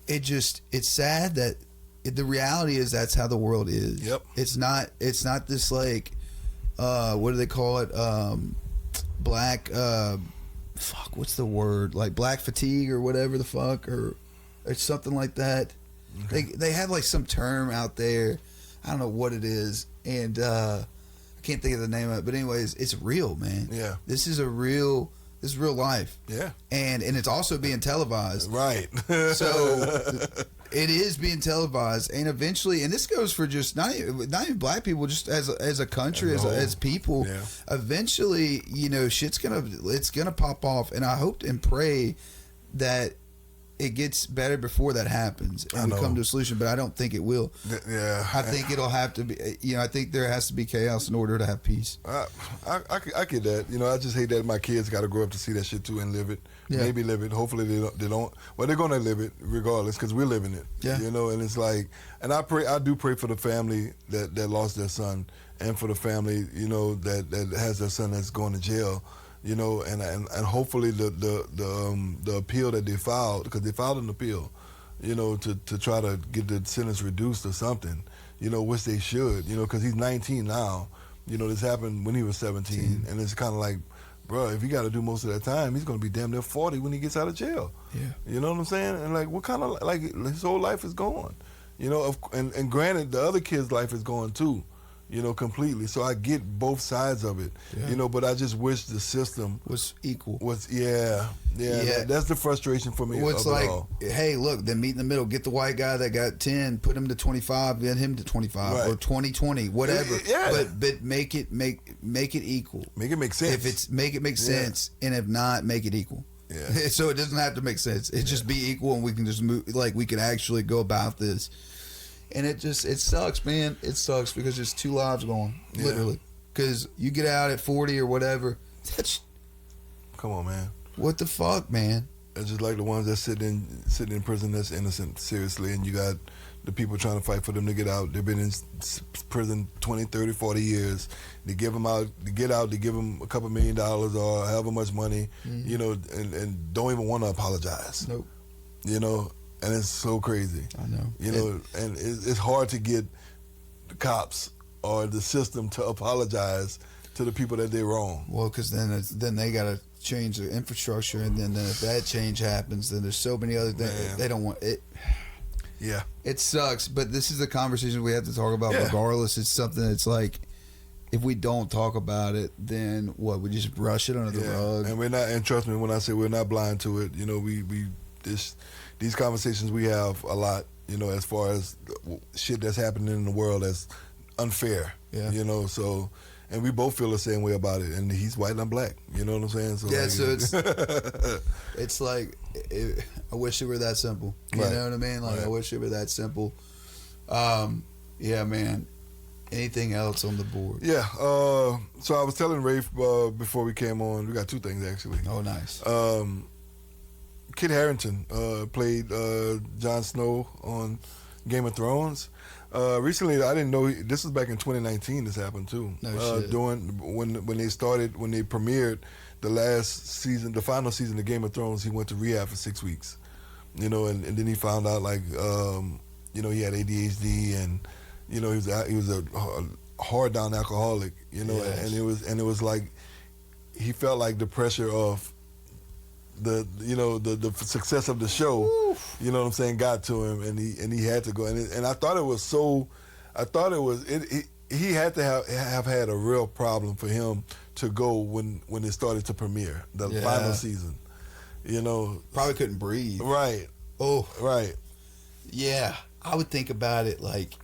it's sad that the reality is that's how the world is. Yep. It's not this, like, what do they call it? Black, what's the word? Like, black fatigue or whatever the fuck, or it's something like that. Okay. They have, like, some term out there. I don't know what it is. And, I can't think of the name of it, but anyways, it's real, man. Yeah. This is real life. Yeah. And it's also being televised. Right. So it is being televised, and eventually, and this goes for just not even black people, just as a country, as people. Yeah. Eventually, shit's gonna pop off, and I hope and pray that it gets better before that happens and we come to a solution, but I don't think it will. Yeah. I think it'll have to be, I think there has to be chaos in order to have peace. I get that. I just hate that my kids got to grow up to see that shit too and live it. Yeah. Maybe live it. Hopefully they don't. Well, they're going to live it regardless, because we're living it. Yeah. And it's like, and I do pray for the family that lost their son, and for the family, that has their son that's going to jail. And hopefully the appeal that they filed, because they filed an appeal, to try to get the sentence reduced or something, which they should, because he's 19 now. This happened when he was 17, and it's kind of like, bro, if he got to do most of that time, he's going to be damn near 40 when he gets out of jail. Yeah. You know what I'm saying? And, like, what kind of, like, his whole life is gone, and granted, the other kid's life is gone too. completely. So I get both sides of it, but I just wish the system was equal. Yeah. That's the frustration for me. It's like, hey, look, then meet in the middle. Get the white guy that got 10, put him to 25, get him to 25, right. or 20, whatever. Yeah. But make it equal. Make it make sense. If it's make it make sense, and if not, make it equal. Yeah. So it doesn't have to make sense. It just be equal, and we can just move. Like, we can actually go about this. And it sucks, man. It sucks because there's 2 lives going, literally. Because you get out at 40 or whatever. Come on, man. What the fuck, man? It's just like the ones that sitting in prison that's innocent, seriously, and you got the people trying to fight for them to get out. They've been in prison 20, 30, 40 years. They give them out, they get out, they give them a couple $1 million or however much money, and don't even want to apologize. Nope. And it's so crazy. I know. And it's hard to get the cops or the system to apologize to the people that they're wrong. Well, because then they got to change the infrastructure, and then if that change happens, then there's so many other things. Man. They don't want it. Yeah. It sucks, but this is a conversation we have to talk about regardless. It's something that's like, if we don't talk about it, then what? We just brush it under the rug. And we're not, and trust me when I say we're not blind to it, these conversations we have a lot, as far as shit that's happening in the world that's unfair. Yeah. So, and we both feel the same way about it. And he's white and I'm black. You know what I'm saying? So it's like, I wish it were that simple. You know what I mean? Like, I wish it were that simple. Yeah, man. Anything else on the board? Yeah. So I was telling Rafe before we came on, we got 2 things actually. Oh, nice. Kit Harington played Jon Snow on Game of Thrones. Recently, I didn't know this was back in 2019. This happened too. No shit. When they premiered the last season, the final season of Game of Thrones, he went to rehab for 6 weeks. And then he found out he had ADHD and he was a hard down alcoholic. And it was like he felt like the pressure of the success of the show, Oof. Got to him, and he had to go. And I thought it was he had to have had a real problem for him to go when it started to premiere the final season. Probably couldn't breathe. Right. Oh. Right. Yeah, I would think about it like,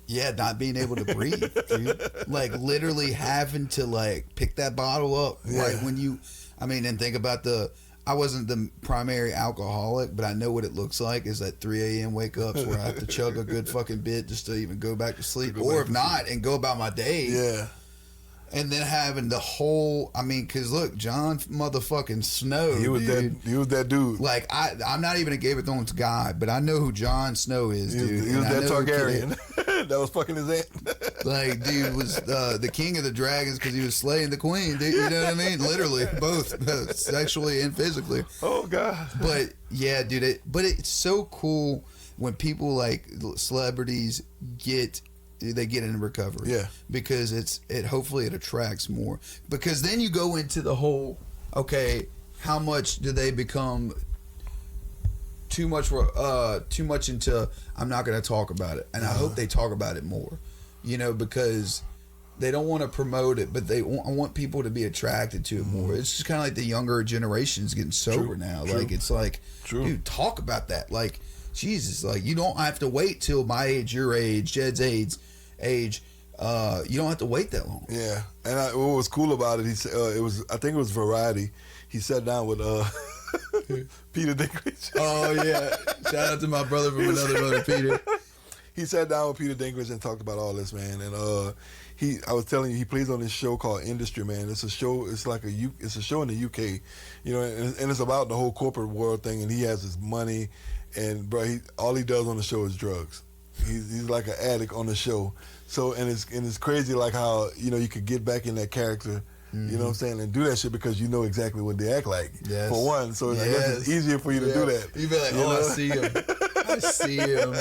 not being able to breathe, dude. Like, literally having to pick that bottle up. Like when and think about I wasn't the primary alcoholic, but I know what it looks like is at 3 a.m. wake ups where I have to chug a good fucking bit just to even go back to sleep. Or if not, and go about my day. Yeah. And then having the whole, because look, Jon motherfucking Snow, he was that dude. Like, I'm not even a Game of Thrones guy, but I know who Jon Snow is, dude. He was that Targaryen. That was fucking his aunt. Like, dude was the king of the dragons because he was slaying the queen, dude. You know what I mean? Literally, both sexually and physically. Oh, God. But, yeah, dude, it's so cool when people, like, celebrities get in recovery. Yeah. Because hopefully it attracts more. Because then you go into the whole, okay, how much do they become too much into, I'm not going to talk about it. And I hope they talk about it more. Because they don't want to promote it, but I want people to be attracted to it more. It's just kind of like the younger generation's getting sober now. True. Like, it's like, dude, talk about that. Like, Jesus, like, you don't have to wait till my age, your age, Jed's age. You don't have to wait that long. Yeah, and what was cool about it, I think it was Variety. He sat down with Peter Dinklage. Oh yeah, shout out to my brother from another brother, Peter. He sat down with Peter Dinklage and talked about all this, man. And I was telling you, he plays on this show called Industry, man. It's a show. It's like it's a show in the UK, and it's about the whole corporate world thing. And he has his money. And bro, all he does on the show is drugs. He's like an addict on the show. So and it's crazy like how you could get back in that character, you know what I'm saying, and do that shit because you know exactly what they act like. Yes. For one, so it's easier for you to do that. You be like, I see him. I see him.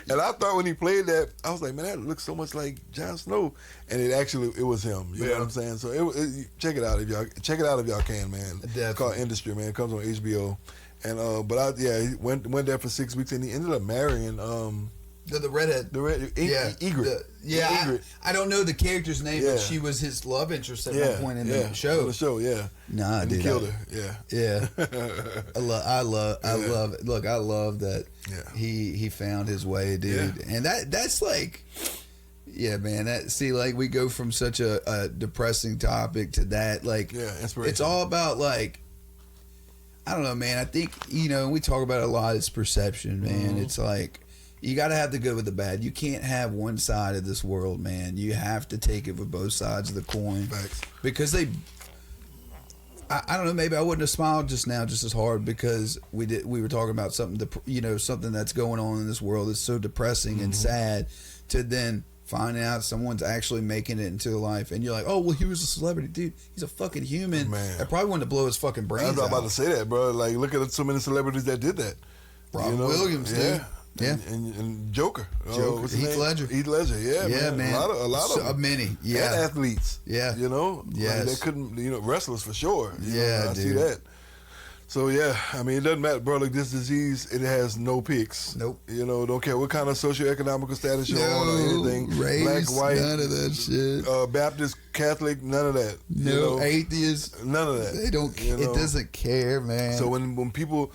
And I thought when he played that, I was like, man, that looks so much like Jon Snow, and it was him. You know what I'm saying? So check it out if y'all can, man. Definitely. It's called Industry, man. It comes on HBO. And he went there for 6 weeks, and he ended up marrying The redhead. The red, Egret. Egret. I don't know the character's name, but she was his love interest at one point in the show. On the show, yeah. Nah, and dude. He killed her. Yeah. I love it. Look, I love that. Yeah. He found his way, dude. Yeah. And that's like, yeah, man. Like we go from such a depressing topic to that. Like, inspiration. It's all about like, I don't know, man. I think we talk about it a lot. It's perception, man. Mm-hmm. It's like. You got to have the good with the bad. You can't have one side of this world, man. You have to take it with both sides of the coin. Facts. Because I don't know, maybe I wouldn't have smiled just now just as hard because we were talking about something, something that's going on in this world that's so depressing and sad, to then find out someone's actually making it into life. And you're like, oh, well, he was a celebrity. Dude, he's a fucking human. Man. I probably wanted to blow his fucking brains out. I was about to say that, bro. Like, look at so many celebrities that did that. Robin Williams, dude. Yeah, and Joker. Heath Ledger. Heath Ledger, yeah, man. A lot of them. Many, yeah. And athletes, yeah. Like they couldn't, wrestlers for sure. I see that. So yeah, I mean, it doesn't matter, bro. Like this disease, it has no picks. Nope. Don't care what kind of socioeconomical status you're on or anything. Race, black, white, none of that shit. Baptist, Catholic, none of that. No, atheist, none of that. They don't. It doesn't care, man. So when people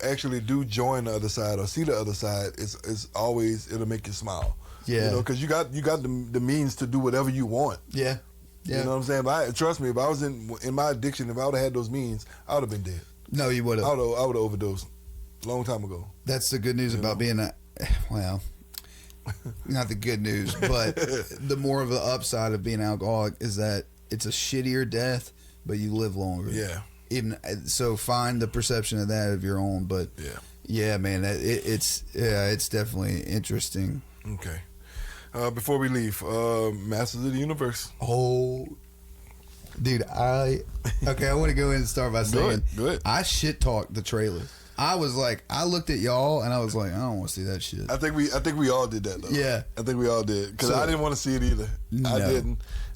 actually do join the other side or see the other side, it's always, it'll make you smile. Yeah. Because you got the means to do whatever you want. Yeah. You know what I'm saying? But trust me, if I was in my addiction, if I would have had those means, I would have been dead. No, you would have. I would have overdosed a long time ago. That's the good news about being not the good news, but the more of the upside of being alcoholic is that it's a shittier death, but you live longer. Yeah. Even so, find the perception of that of your own. But yeah, man, it's definitely interesting. Okay. Before we leave, Masters of the Universe. Oh, dude, I want to go in and start by saying, good. I shit talked the trailer. I was like, I looked at y'all and I was like, I don't want to see that shit. I think we all did that though. Yeah, I think we all did because I didn't want to see it either. No.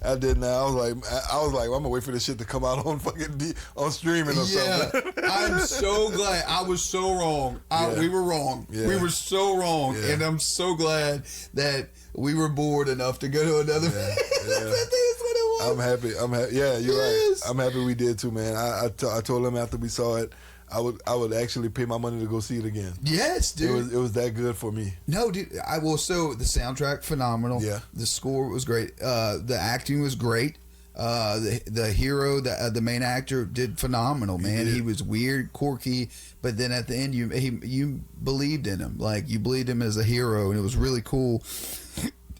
I didn't. I was like, well, I'm gonna wait for this shit to come out on fucking on streaming or something. I'm so glad. I was so wrong. We were wrong. Yeah. We were so wrong, and I'm so glad that we were bored enough to go to another. Yeah. That's what it was. I'm happy. Yeah, you're right. I'm happy we did too, man. I told him after we saw it, I would actually pay my money to go see it again. Yes, dude. It was that good for me. No, dude. So the soundtrack phenomenal. Yeah. The score was great. The acting was great. The hero, the main actor, did phenomenal, man. He was weird, quirky, but then at the end, you believed in him. Like you believed him as a hero, and it was really cool.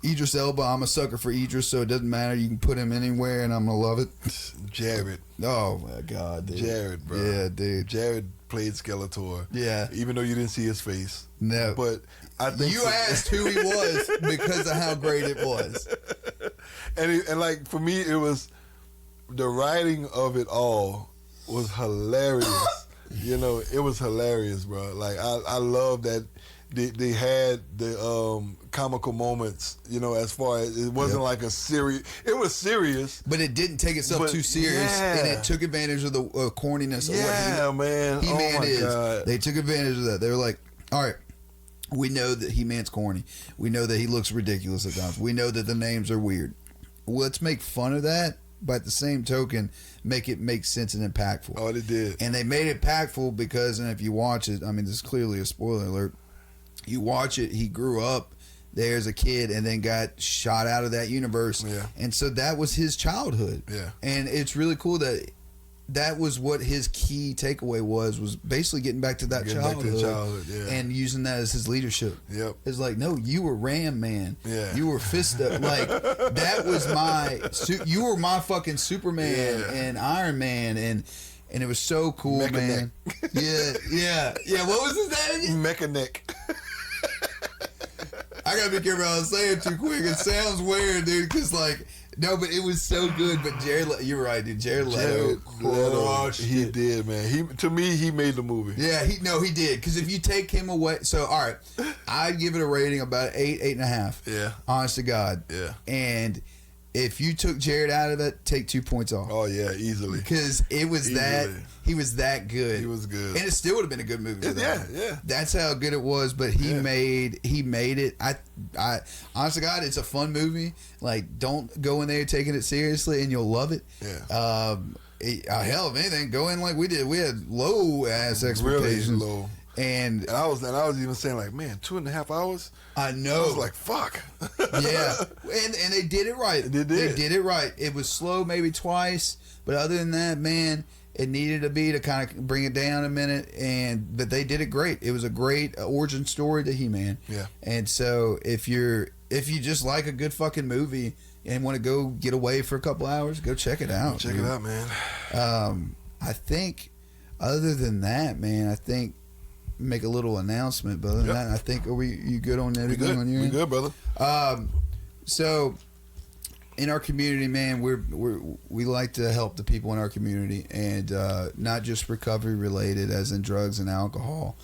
Idris Elba, I'm a sucker for Idris, so it doesn't matter. You can put him anywhere, and I'm gonna love it. Jared. Oh my God, dude. Jared, bro. Yeah, dude. Jared played Skeletor. Yeah. Even though you didn't see his face. No. But I think you asked who he was because of how great it was. And like for me, it was the writing of it all was hilarious. It was hilarious, bro. Like I love that. They had the comical moments, as far as it wasn't like a serious. It was serious, but it didn't take itself too serious, and it took advantage of the corniness. Of what He-Man is. God. They took advantage of that. They were like, "All right, we know that He-Man's corny. We know that he looks ridiculous at times. We know that the names are weird. Let's make fun of that, but at the same token, make it make sense and impactful." Oh, they did, and they made it impactful because, and if you watch it, I mean, this is clearly a spoiler alert. You watch it, he grew up there as a kid and then got shot out of that universe. Yeah. And so that was his childhood. Yeah. And it's really cool that was what his key takeaway was basically getting back to that childhood. And using that as his leadership. Yep. It's like, no, you were Ram Man. Yeah. You were Fista. Like, that was you were my fucking Superman and Iron Man and it was so cool, man. Yeah. What was his name again? Mechaneck. I gotta be careful how I say it too quick. It sounds weird, dude, because no, but it was so good. But you're right, dude. Jared Leto, he did, man. To me, he made the movie. Yeah, he did. Because if you take him away, so all right, I'd give it a rating about 8.5. Yeah, honest to God. Yeah, and if you took Jared out of it, take 2 points off. Oh yeah, easily. Because it was that he was that good. He was good, and it still would have been a good movie. Yeah. That's how good it was. But he made it. I honestly, God, it's a fun movie. Like, don't go in there taking it seriously, and you'll love it. Yeah. Hell, if anything, go in like we did. We had low ass expectations. Really low. And I was even saying like, man, 2.5 hours. I know. I was like, fuck. Yeah, and they did it right. They did it right. It was slow maybe twice, but other than that, man, it needed to be to kind of bring it down a minute. But they did it great. It was a great origin story to He-Man. Yeah. And so if you just like a good fucking movie and want to go get away for a couple hours, go check it out. Check it out, man. I think other than that, man, I think. Make a little announcement, but other than that, I think you good on that? We good. On your we end? good, brother. So in our community, man, we like to help the people in our community, and not just recovery related, as in drugs and alcohol.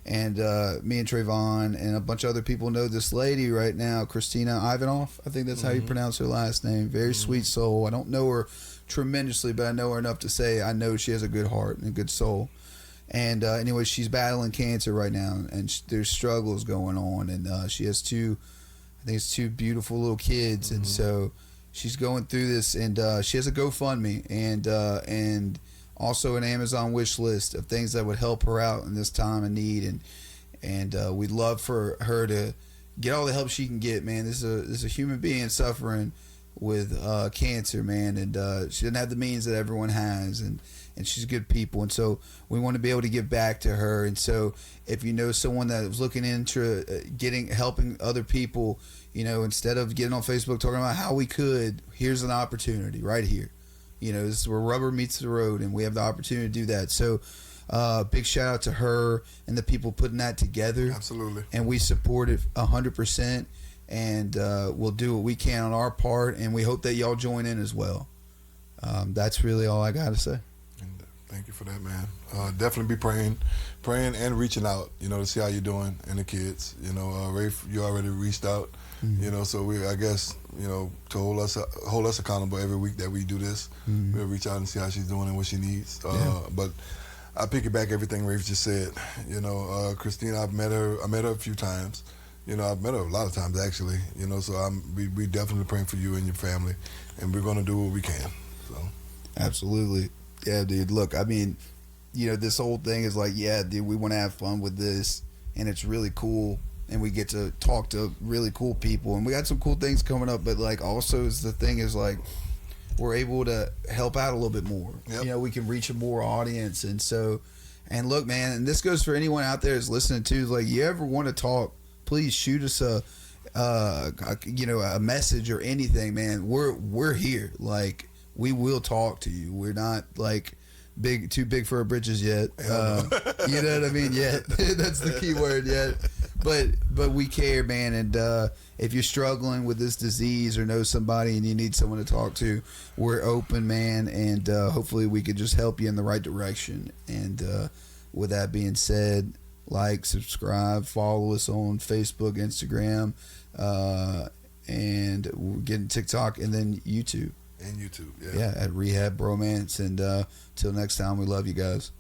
And me and Trayvon and a bunch of other people know this lady right now, Christina Ivanov. I think that's how you pronounce her last name. Very sweet soul. I don't know her tremendously, but I know her enough to say I know she has a good heart and a good soul. And anyway, she's battling cancer right now, and there's struggles going on. And she has two beautiful little kids, and so she's going through this. And she has a GoFundMe and also an Amazon wish list of things that would help her out in this time of need. And we'd love for her to get all the help she can get. Man, this is a human being suffering with cancer, man, and she doesn't have the means that everyone has, and she's good people, and so we want to be able to give back to her. And so if you know someone that was looking into helping other people, instead of getting on Facebook talking about how we could, here's an opportunity right here. This is where rubber meets the road, and we have the opportunity to do that. So big shout out to her and the people putting that together. Absolutely. And we support it 100%, and we'll do what we can on our part, and we hope that y'all join in as well. That's really all I got to say. Thank you for that, man. Definitely be praying and reaching out, to see how you're doing and the kids. Rafe, you already reached out, so I guess, to hold us accountable every week that we do this. We'll reach out and see how she's doing and what she needs. But I piggyback everything Rafe just said. Christina, I met her a few times. I've met her a lot of times actually. So we definitely praying for you and your family, and we're gonna do what we can. So absolutely. Yeah, dude. Look, I mean, this whole thing is like, yeah, dude, we want to have fun with this, and it's really cool, and we get to talk to really cool people, and we got some cool things coming up. But like, also, the thing is like, we're able to help out a little bit more. Yep. We can reach a more audience, and so, and look, man, and this goes for anyone out there that's listening too. Like, you ever want to talk, please shoot us a message or anything, man. We're here. Like, we will talk to you. We're not like too big for our britches yet. You know what I mean? Yet. That's the key word, yet. But we care, man. And if you're struggling with this disease or know somebody and you need someone to talk to, we're open, man. And hopefully we could just help you in the right direction. And with that being said, like, subscribe, follow us on Facebook, Instagram, and we're getting TikTok, and then YouTube. And YouTube, yeah, at Rehab Bromance. And till next time, we love you guys.